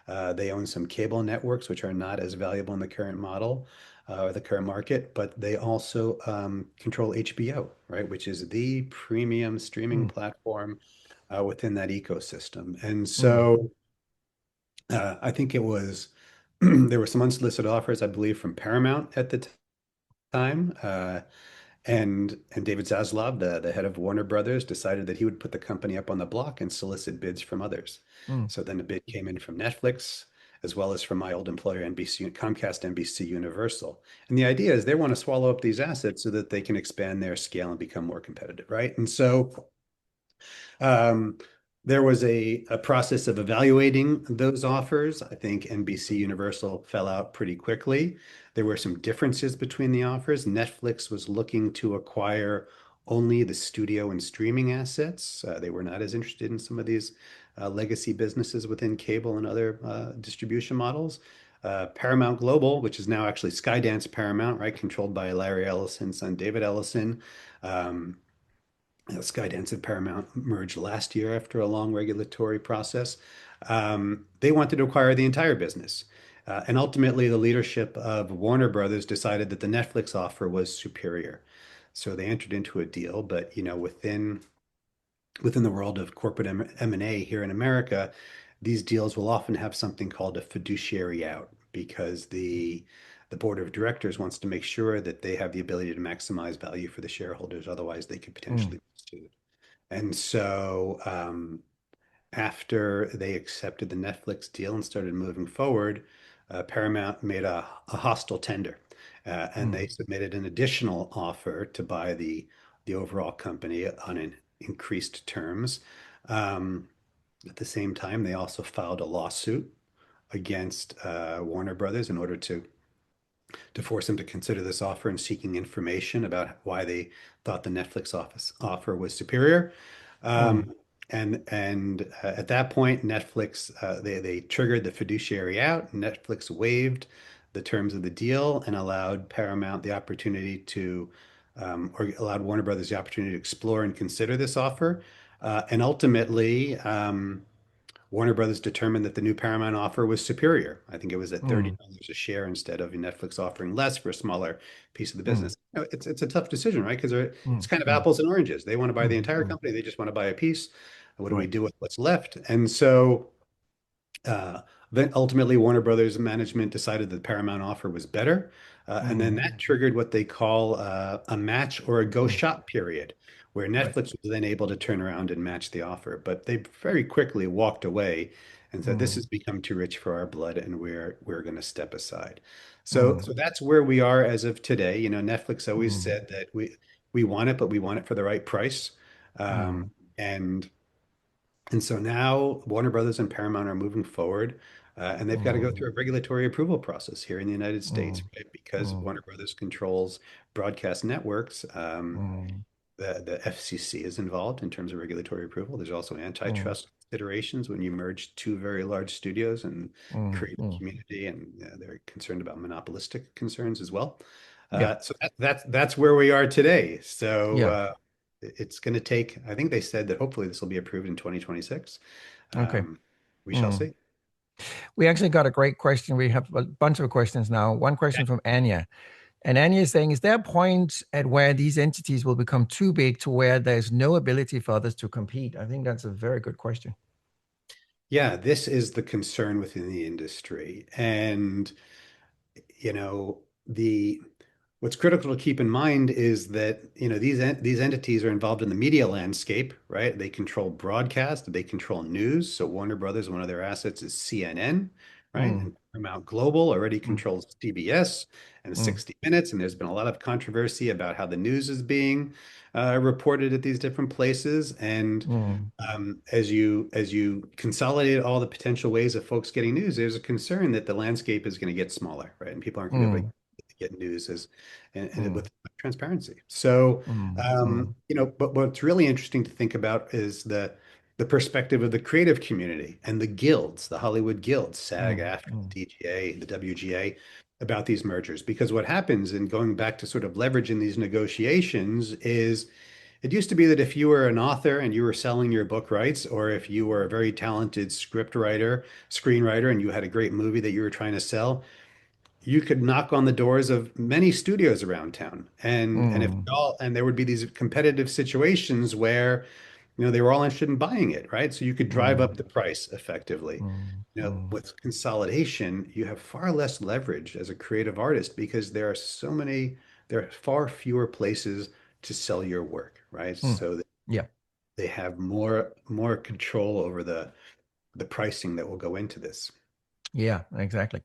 They own some cable networks, which are not as valuable in the current model or the current market, but they also control HBO, right? Which is the premium streaming Mm, platform within that ecosystem. And mm, so I think it was there were some unsolicited offers, I believe, from Paramount at the time. And David Zaslav, the head of Warner Brothers, decided that he would put the company up on the block and solicit bids from others. mm, So then a bid came in from Netflix, as well as from my old employer, Comcast, NBC Universal. And the idea is they want to swallow up these assets so that they can expand their scale and become more competitive, right? And so um, there was a process of evaluating those offers. I think NBC Universal fell out pretty quickly. There were some differences between the offers. Netflix was looking to acquire only the studio and streaming assets. They were not as interested in some of these legacy businesses within cable and other distribution models. Paramount Global, which is now actually Skydance Paramount, right, controlled by Larry Ellison's son, David Ellison. Um, Skydance and Paramount merged last year after a long regulatory process. They wanted to acquire the entire business. And ultimately, the leadership of Warner Brothers decided that the Netflix offer was superior. So they entered into a deal, but within the world of corporate M&A here in America, these deals will often have something called a fiduciary out because the board of directors wants to make sure that they have the ability to maximize value for the shareholders. Otherwise, they could mm, potentially be sued. And so after they accepted the Netflix deal and started moving forward, Paramount made a hostile tender, and they mm, submitted an additional offer to buy the overall company on an increased terms. Um, at the same time, they also filed a lawsuit against Warner Brothers in order to force them to consider this offer and seeking information about why they thought the Netflix offer was superior. mm, Um, And at that point, Netflix they triggered the fiduciary out. Netflix waived the terms of the deal and allowed Paramount the opportunity to, or allowed Warner Brothers the opportunity to explore and consider this offer. And ultimately, Warner Brothers determined that the new Paramount offer was superior. I think it was at mm, $30 a share instead of Netflix offering less for a smaller piece of the mm, business. It's a tough decision, right? Because it's mm, kind of mm, apples and oranges. They want to buy the mm, entire mm. company. They just want to buy a piece. What do we Right. do with what's left? And so uh, then ultimately, Warner Brothers management decided that the Paramount offer was better. And then Mm, that triggered what they call a match or a go mm. shop period, where Right. Netflix was then able to turn around and match the offer. But they very quickly walked away and said, "This has Mm, become too rich for our blood, and we're going to step aside." So mm, that's where we are as of today. Netflix always mm, said that we want it, but we want it for the right price. mm, And and so now Warner Brothers and Paramount are moving forward, and they've got to go mm, through a regulatory approval process here in the United States, mm, right? Because mm, Warner Brothers controls broadcast networks. mm, The FCC is involved in terms of regulatory approval. There's also mm, antitrust considerations when you merge two very large studios and mm, create a mm. community, and they're concerned about monopolistic concerns as well. Yeah. So that's where we are today. So Yeah. it's going to take, I think they said that hopefully this will be approved in 2026. Okay. Um, we shall Mm. see. We actually got a great question. We have a bunch of questions now. One Okay. question from Anya. And Anya is saying, is there a point at where these entities will become too big to where there's no ability for others to compete? I think that's a very good question. Yeah, this is the concern within the industry. And the what's critical to keep in mind is that these entities are involved in the media landscape, right? They control broadcast, they control news. So Warner Brothers, one of their assets is CNN, right? Mm, And Paramount Global already mm, controls CBS and mm, 60 Minutes, and there's been a lot of controversy about how the news is being reported at these different places. And mm, as you consolidate all the potential ways of folks getting news, there's a concern that the landscape is going to get smaller, right? And people aren't going to be able mm, to get news and mm, with transparency. So, mm, mm, but what's really interesting to think about is the perspective of the creative community and the guilds, the Hollywood guilds, SAG, mm, AFTRA, mm, DGA, the WGA, about these mergers. Because what happens in going back to sort of leverage in these negotiations is it used to be that if you were an author and you were selling your book rights, or if you were a very talented script writer, screenwriter, and you had a great movie that you were trying to sell, you could knock on the doors of many studios around town. And there would be these competitive situations where, they were all interested in buying it, right? So you could drive up mm, the price effectively. mm, mm, With consolidation, you have far less leverage as a creative artist because there are far fewer places to sell your work, right? mm. So that Yeah. they have more control over the pricing that will go into this. Yeah, exactly.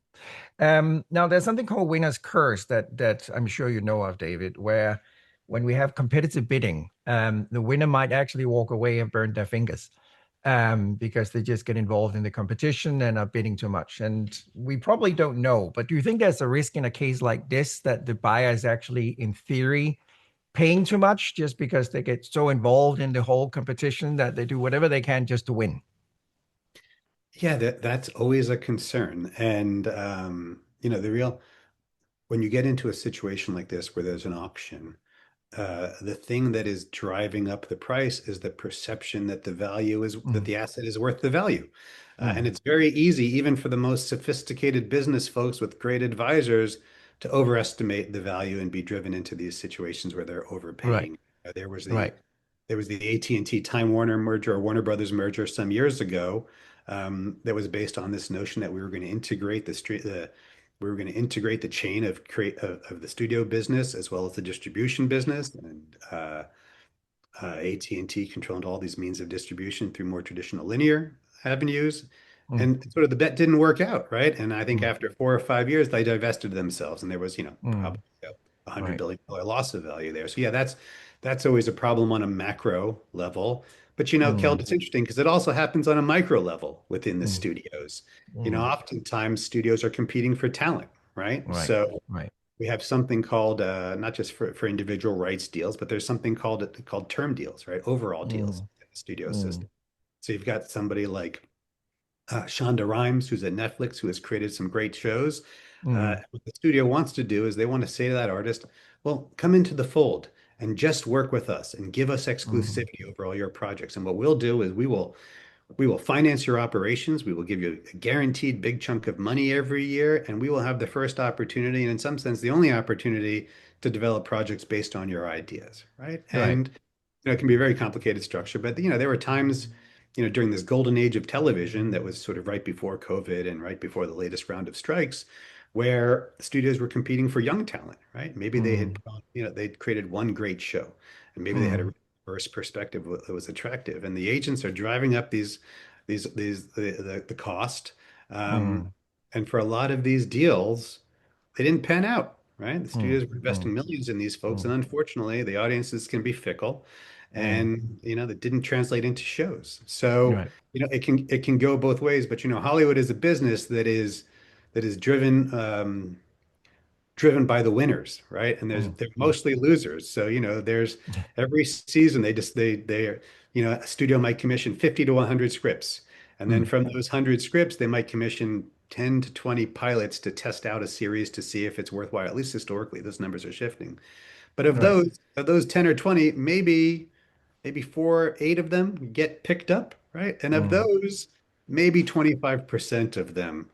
Now there's something called winner's curse that I'm sure you know of, David, where when we have competitive bidding, the winner might actually walk away and burn their fingers because they just get involved in the competition and are bidding too much. And we probably don't know, but do you think there's a risk in a case like this that the buyer is actually, in theory, paying too much just because they get so involved in the whole competition that they do whatever they can just to win? Yeah, that's always a concern. And when you get into a situation like this where there's an auction, the thing that is driving up the price is the perception that that Mm, the asset is worth the value. And mm, it's very easy, even for the most sophisticated business folks with great advisors, to overestimate the value and be driven into these situations where they're right, overpaying. right. There was the AT&T Time Warner merger or Warner Brothers merger some years ago, that was based on this notion that we were going to integrate the chain of the studio business as well as the distribution business, and AT&T controlled all these means of distribution through more traditional linear avenues. Mm, And sort of the bet didn't work out, right? And I think mm, after 4 or 5 years, they divested themselves, and there was, mm, probably $100 right. billion loss of value there. So yeah, that's always a problem on a macro level. But Keld, Mm, it's interesting because it also happens on a micro level within the mm, studios. mm, Oftentimes studios are competing for talent, right? right, So right. we have something called not just for individual rights deals, but there's something called term deals, right? Overall deals Mm, in the studio mm, system. So you've got somebody like Shonda Rhimes, who's at Netflix, who has created some great shows. Mm, What the studio wants to do is they want to say to that artist, well, come into the fold and just work with us and give us mm, exclusivity over all your projects. And what we'll do is we will finance your operations. We will give you a guaranteed big chunk of money every year, and we will have the first opportunity, and in some sense, the only opportunity to develop projects based on your ideas, right? right. And it can be a very complicated structure, but there were times, during this golden age of television that was sort of right before COVID and right before the latest round of strikes, where studios were competing for young talent, right? Maybe they had, Mm, they'd created one great show, and maybe they had a mm, diverse perspective that was attractive, and the agents are driving up the cost, um, mm, and for a lot of these deals, they didn't pan out, right? The mm, studios were mm, investing millions in these folks, and mm, unfortunately, the audiences can be fickle, mm, and that didn't translate into shows. So, right. it can go both ways, but Hollywood is a business that is driven by the winners, right? And Mm, they're mm, mostly losers. So, there's every season a studio might commission 50 to 100 scripts. And then mm, from those 100 scripts, they might commission 10 to 20 pilots to test out a series to see if it's worthwhile. At least historically, those numbers are shifting. But of right. those 10 or 20, maybe four, eight of them get picked up, right? And of Mm, those, maybe 25% of them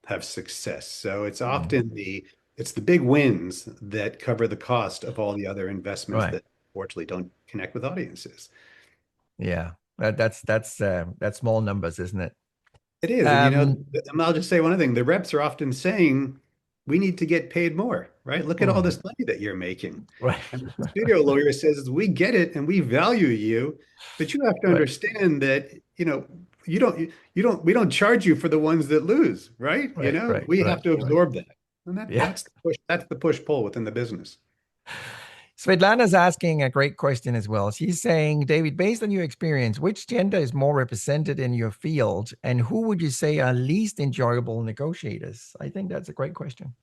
have success. So mm, it's the big wins that cover the cost of all the other investments right. that fortunately don't connect with audiences. Yeah. That's small numbers, isn't it? It is. And Um, and I'll just say one other thing. The reps are often saying, we need to get paid more, right? Look at all mm, this money that you're making. right. And what the studio lawyer says, we get it and we value you, but you have to Right. understand that, we don't charge you for the ones that lose, right? Right. Right. We have Right. to Right. absorb that. And Yeah. that's the push pull within the business. Svetlana's asking a great question as well. She's saying, David, based on your experience, which gender is more represented in your field, and who would you say are least enjoyable negotiators? I think that's a great question.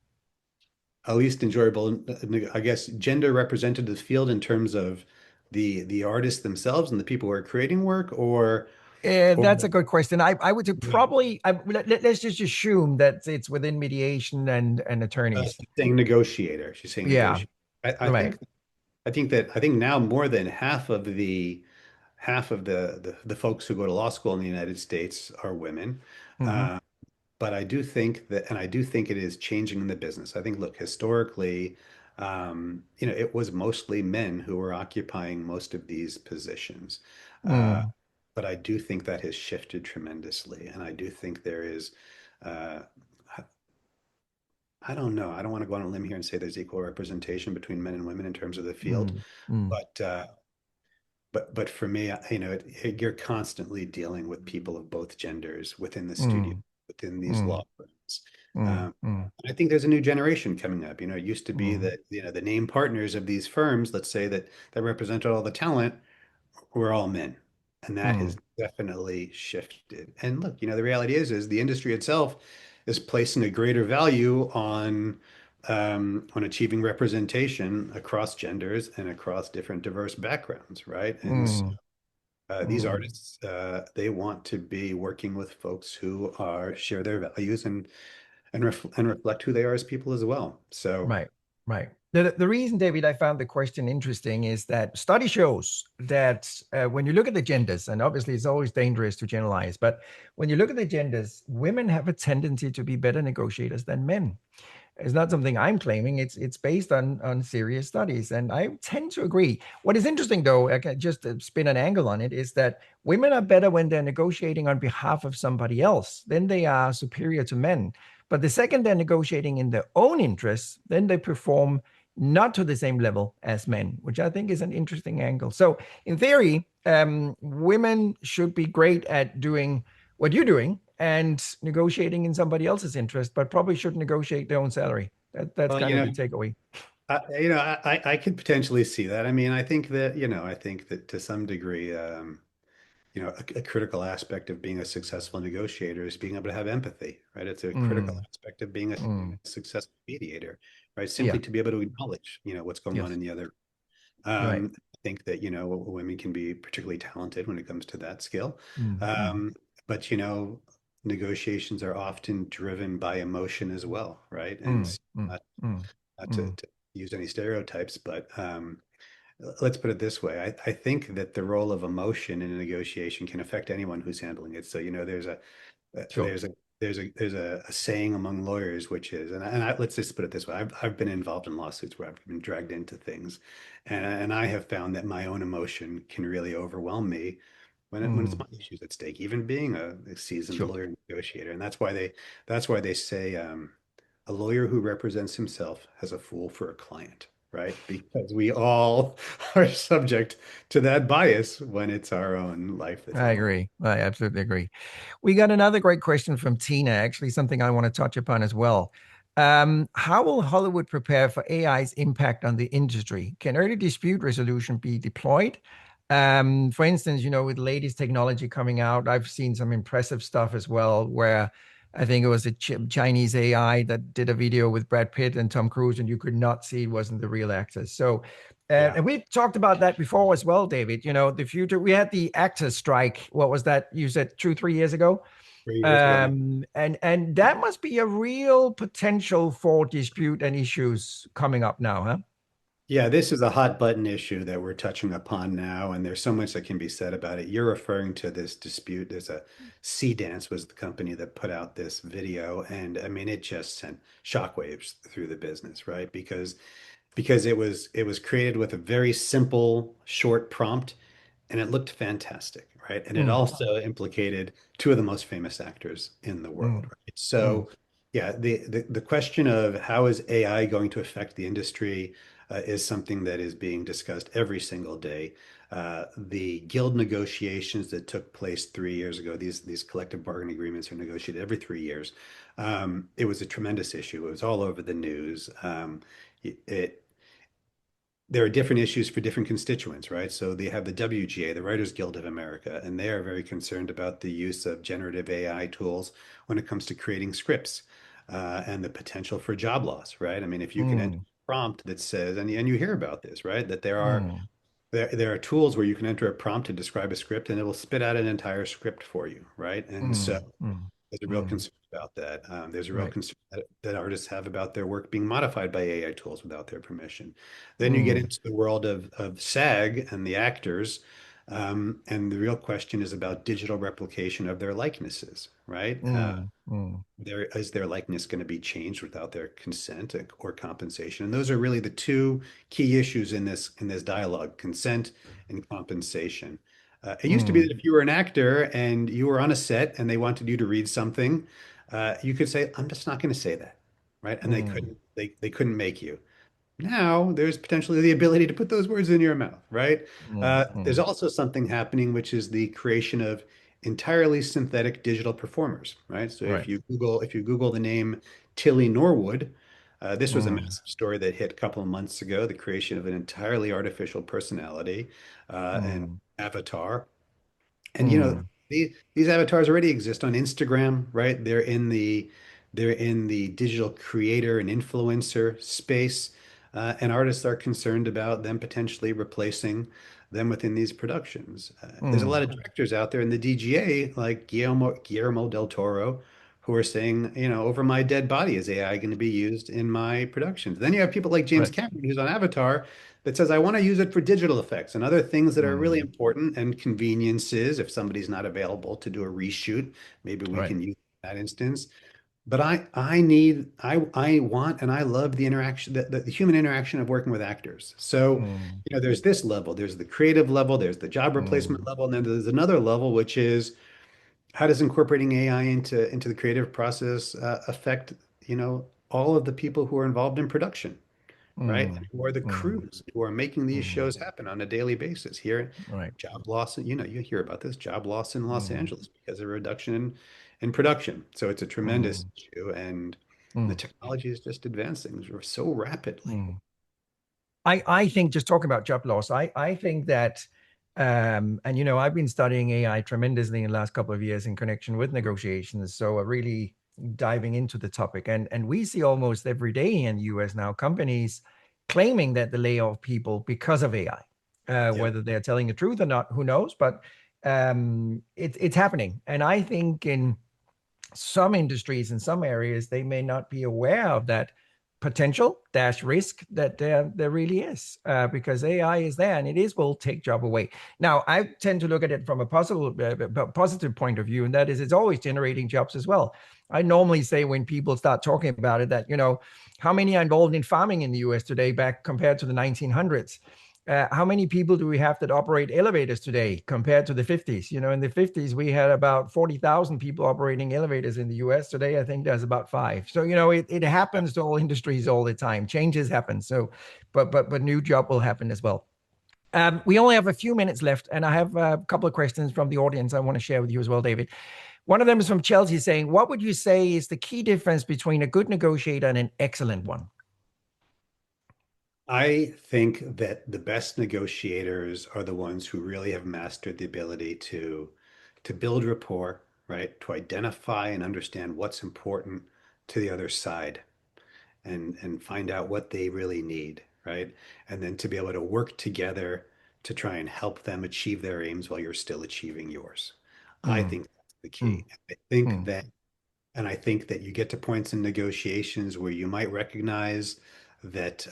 At least enjoyable, I guess, gender representative field in terms of the artists themselves and the people who are creating work, or That's a good question. I would say probably, let's just assume that it's within mediation and attorneys. she's saying negotiator. She's saying Yeah. negotiator. I Right. think now more than half of the folks who go to law school in the United States are women. Hmm. Uh, but I do think it is changing in the business. I think, look, historically, it was mostly men who were occupying most of these positions. Uh, Mm, but I do think that has shifted tremendously, and I do think there is. Uh, I don't know. I don't want to go on a limb here and say there's equal representation between men and women in terms of the field, mm, mm, but for me, you're constantly dealing with people of both genders within the studio, mm, within these law mm, firms. mm, mm, I think there's a new generation coming up. It used to be mm, that the name partners of these firms, let's say that represented all the talent, were all men, and that has mm, definitely shifted. And look, the reality is the industry itself is placing a greater value on achieving representation across genders and across different diverse backgrounds, right? And so, mm, these mm. artists, they want to be working with folks who are share their values and reflect who they are as people as well. So, Right, right. The reason, David, I found the question interesting is that study shows that when you look at the genders, and obviously it's always dangerous to generalize, but when you look at the genders, women have a tendency to be better negotiators than men. It's not something I'm claiming. It's based on serious studies, and I tend to agree. What is interesting, though, I can just spin an angle on it, is that women are better when they're negotiating on behalf of somebody else. Then they are superior to men. But the second they're negotiating in their own interests, then they perform not to the same level as men, which I think is an interesting angle. So, in theory, women should be great at doing what you're doing and negotiating in somebody else's interest, but probably should negotiate their own salary. That's well, kind of the takeaway. I could potentially see that. I mean, I think that to some degree, a critical aspect of being a successful negotiator is being able to have empathy, right? It's a critical Mm, aspect of being a mm, successful mediator, right? yeah, Simply to be able to acknowledge, what's going on yes, in the other. right. I think that, women can be particularly talented when it comes to that skill. Mm, mm, But, negotiations are often driven by emotion as well, right? And mm, mm, not, mm, not to, mm. to use any stereotypes, but let's put it this way. I think that the role of emotion in a negotiation can affect anyone who's handling it. So, uh, Sure. there's a there's a saying among lawyers, which is, let's just put it this way. I've been involved in lawsuits where I've been dragged into things, and I have found that my own emotion can really overwhelm me when it's Mm, my issues at stake, even being a seasoned sure. lawyer and negotiator. And that's why they say a lawyer who represents himself has a fool for a client, right? Because we all are subject to that bias when it's our own life that's I involved. agree. I absolutely agree. We got another great question from Tina, actually, something I want to touch upon as well. How will Hollywood prepare for AI's impact on the industry? Can early dispute resolution be deployed? For instance, with the latest technology coming out, I've seen some impressive stuff as well, where I think it was a Chinese AI that did a video with Brad Pitt and Tom Cruise, and you could not see it wasn't the real actors. So, Yeah, and we've talked about that before as well, David. The future, we had the actors strike. What was that? You said 2, 3 years ago. 3 years ago now. And that must be a real potential for dispute and issues coming up now, huh? Yeah, this is a hot button issue that we're touching upon now, and there's so much that can be said about it. You're referring to this dispute. There's a Sea Dance was the company that put out this video, and I mean it just sent shockwaves through the business, right? Because it was created with a very simple, short prompt, and it looked fantastic, right? And it Mm, also implicated two of the most famous actors in the world, mm, right? mm, So, yeah, the question of how is AI going to affect the industry is something that is being discussed every single day. The guild negotiations that took place 3 years ago, these collective bargaining agreements are negotiated every 3 years. It was a tremendous issue. It was all over the news. It there are different issues for different constituents, right? So they have the WGA, the Writers Guild of America, and they are very concerned about the use of generative AI tools when it comes to creating scripts and the potential for job loss, right? I mean, if you can enter mm, a prompt that says, and you hear about this, right? That there are mm, there, there are tools where you can enter a prompt to describe a script and it will spit out an entire script for you, right? And so mm, mm, there's a real mm. concern about that. There's a real Right. concern that artists have about their work being modified by AI tools without their permission. Then you get Mm, into the world of SAG and the actors, and the real question is about digital replication of their likenesses, right? mm, mm, Their likeness going to be changed without their consent or compensation? And those are really the two key issues in this dialogue: consent and compensation. It used to be mm, that if you were an actor and you were on a set and they wanted you to read something, you could say, "I'm just not going to say that," right? And they mm, couldn't they couldn't make you. Now there's potentially the ability to put those words in your mouth, right? mm, There's mm. also something happening, which is the creation of entirely synthetic digital performers, right? So Right. if you Google the name Tilly Norwood, this was a Mm, massive story that hit a couple of months ago, the creation of an entirely artificial personality and mm, avatar. And mm, these avatars already exist on Instagram, right? They're in the digital creator and influencer space, and artists are concerned about them potentially replacing them within these productions. There's a lot mm. of directors out there in the DGA, like Guillermo del Toro, who are saying, over my dead body is AI going to be used in my productions. Then you have people like James Right. Cameron, who's on Avatar, that says, I want to use it for digital effects and other things that are really Mm, important and conveniences. If somebody's not available to do a reshoot, maybe we right. can use that instance. But I want and I love the interaction, the human interaction of working with actors. So, Mm, there's this level, there's the creative level, there's the job replacement mm, level, and then there's another level, which is how does incorporating AI into the creative process affect, all of the people who are involved in production? Right? mm, Who are the mm, crews who are making these mm. shows happen on a daily basis here? Right. Job loss, you hear about this job loss in Los Mm, Angeles because of a reduction in production. So it's a tremendous mm, issue, and the mm, technology is just advancing so rapidly. mm. I think just talking about job loss, I think that and I've been studying AI tremendously in the last couple of years in connection with negotiations. So really diving into the topic. And we see almost every day in the US now companies claiming that they lay off people because of AI. Yep. Whether they're telling the truth or not, who knows? But it's happening. And I think in some industries, in some areas, they may not be aware of that potential dash risk that there really is, because AI is there and it is will take job away. Now, I tend to look at it from a positive point of view, and that is it's always generating jobs as well. I normally say when people start talking about it that, how many are involved in farming in the US today back compared to the 1900s? How many people do we have that operate elevators today compared to the 50s? In the 50s, we had about 40,000 people operating elevators in the US. Today, I think there's about five. So, it happens to all industries all the time. Changes happen. So, but new job will happen as well. We only have a few minutes left, and I have a couple of questions from the audience I want to share with you as well, David. One of them is from Chelsea saying, what would you say is the key difference between a good negotiator and an excellent one? I think that the best negotiators are the ones who really have mastered the ability to build rapport, right? To identify and understand what's important to the other side and find out what they really need, right? And then to be able to work together to try and help them achieve their aims while you're still achieving yours. I Mm, think that's the mm, key. I think mm, that and I think that you get to points in negotiations where you might recognize that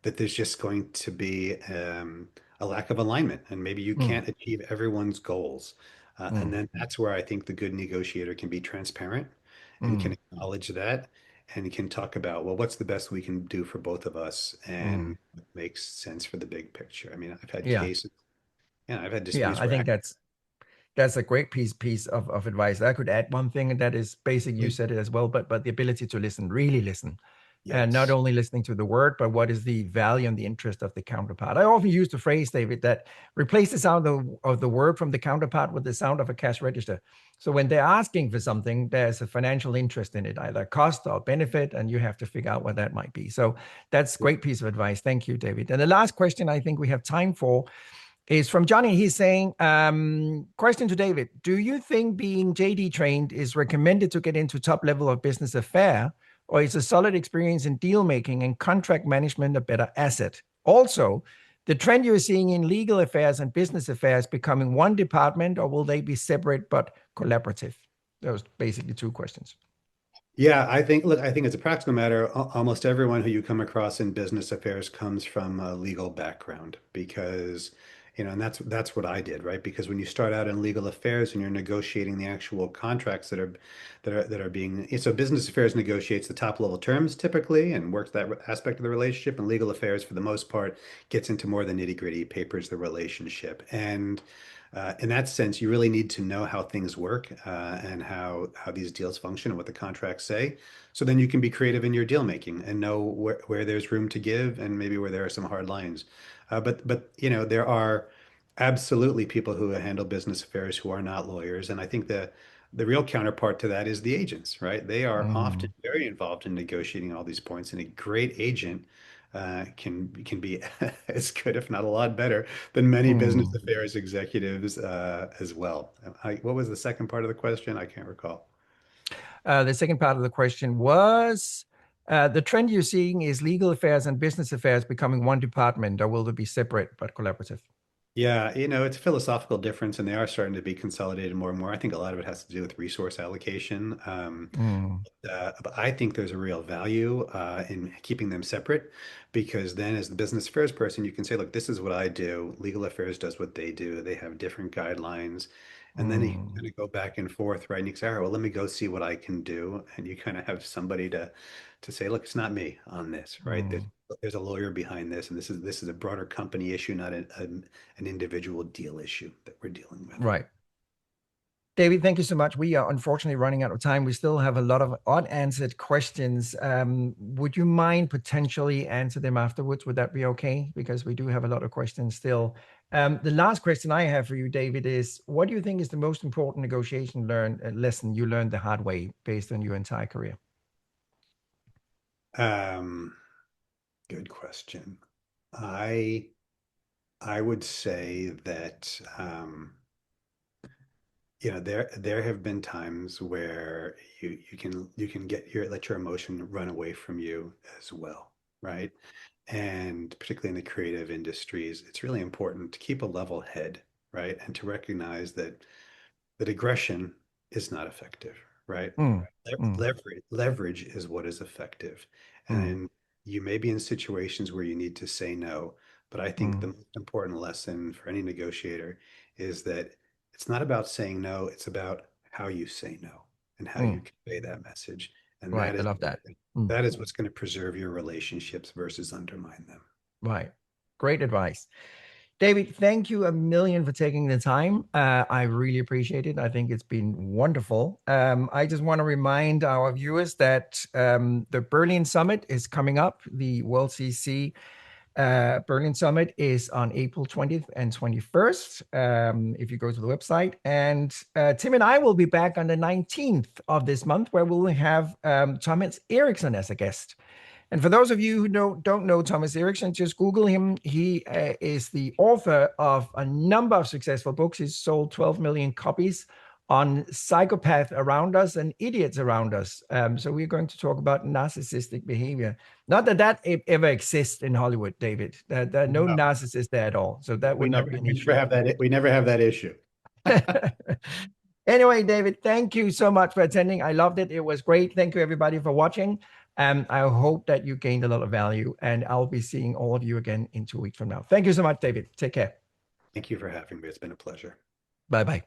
that there's just going to be a lack of alignment, and maybe you mm, can't achieve everyone's goals. And mm, then that's where I think the good negotiator can be transparent and can mm, acknowledge that and can talk about, well, what's the best we can do for both of us mm. and what makes sense for the big picture. I mean, I've had Yeah. cases, yeah, I've had Yeah, disputes I where think that's a great piece of advice. I could add one thing, and that is basic. You actually, said it as well, but the ability to listen, really listen, and not yes, only listening to the word, but what is the value and the interest of the counterpart. I often use the phrase, David, that replace the sound of the word from the counterpart with the sound of a cash register. So when they're asking for something, there's a financial interest in it, either cost or benefit, and you have to figure out what that might be. So that's a great piece of advice. Thank you, David. And the last question I think we have time for is from Johnny. He's saying, question to David. Do you think being JD trained is recommended to get into top level of business affair, or is a solid experience in deal making and contract management a better asset? Also, the trend you're seeing in legal affairs and business affairs becoming one department, or will they be separate but collaborative? Those basically two questions. yeah, I think, look, I think it's a practical matter. Almost everyone who you come across in business affairs comes from a legal background because, and that's what I did, right? Because when you start out in legal affairs and you're negotiating the actual contracts that are being, so business affairs negotiates the top level terms typically and works that aspect of the relationship, and legal affairs, for the most part, gets into more of the nitty-gritty, papers the relationship. And in that sense, you really need to know how things work and how these deals function and what the contracts say. So then you can be creative in your deal making and know where there's room to give and maybe where there are some hard lines. But there are absolutely people who handle business affairs who are not lawyers, and I think the real counterpart to that is the agents, right? They are often Mm, very involved in negotiating all these points, and a great agent can be as good, if not a lot better, than many business mm. affairs executives as well. What was the second part of the question? I can't recall. The second part of the question was the trend you're seeing is legal affairs and business affairs becoming one department, or will they be separate but collaborative? Yeah, it's a philosophical difference, and they are starting to be consolidated more and more. I think a lot of it has to do with resource allocation. Mm, But I think there's a real value in keeping them separate because then, as the business affairs person, you can say, look, this is what I do. Legal affairs does what they do. They have different guidelines. And then you mm, kind of go back and forth, right? And you say, all right, well, let me go see what I can do. And you kind of have somebody to say, look, it's not me on this, right? mm. There's a lawyer behind this, and this is a broader company issue, not an individual deal issue that we're dealing with. Right. David, thank you so much. We are unfortunately running out of time. We still have a lot of unanswered questions. Would you mind potentially answer them afterwards? Would that be okay? Because we do have a lot of questions still. The last question I have for you, David, is what do you think is the most important negotiation lesson you learned the hard way based on your entire career? Um, Good question. I I would say that there have been times where you can let your emotion run away from you as well, right? And particularly in the creative industries, it's really important to keep a level head, right? And to recognize that aggression is not effective, right? Mm, mm, Leverage is what is effective. mm, And you may be in situations where you need to say no, but I think the mm, most important lesson for any negotiator is that it's not about saying no, it's about how you say no and how you mm. convey that message. And Right. I love that. Mm, that is what's going to preserve your relationships versus undermine them. right. Great advice. David, thank you a million for taking the time. I really appreciate it. I think it's been wonderful. I just want to remind our viewers that the Berlin Summit is coming up. The World CC Berlin Summit is on April 20th and 21st. If you go to the website, and Tim and I will be back on the 19th of this month, where we will have Thomas Eriksson as a guest. And for those of you who don't know Thomas Eriksson, just Google him. He is the author of a number of successful books. He's sold 12 million copies on psychopaths around us and idiots around us. So we're going to talk about narcissistic behavior. Not that ever exists in Hollywood, David. There are no No, narcissists there at all. So that would not be an we never issue. have that. We never have that issue. Anyway, David, thank you so much for attending. I loved it. It was great. Thank you, everybody, for watching. I hope that you gained a lot of value, and I'll be seeing all of you again in 2 weeks from now. Thank you so much, David. Take care. Thank you for having me. It's been a pleasure. Bye bye.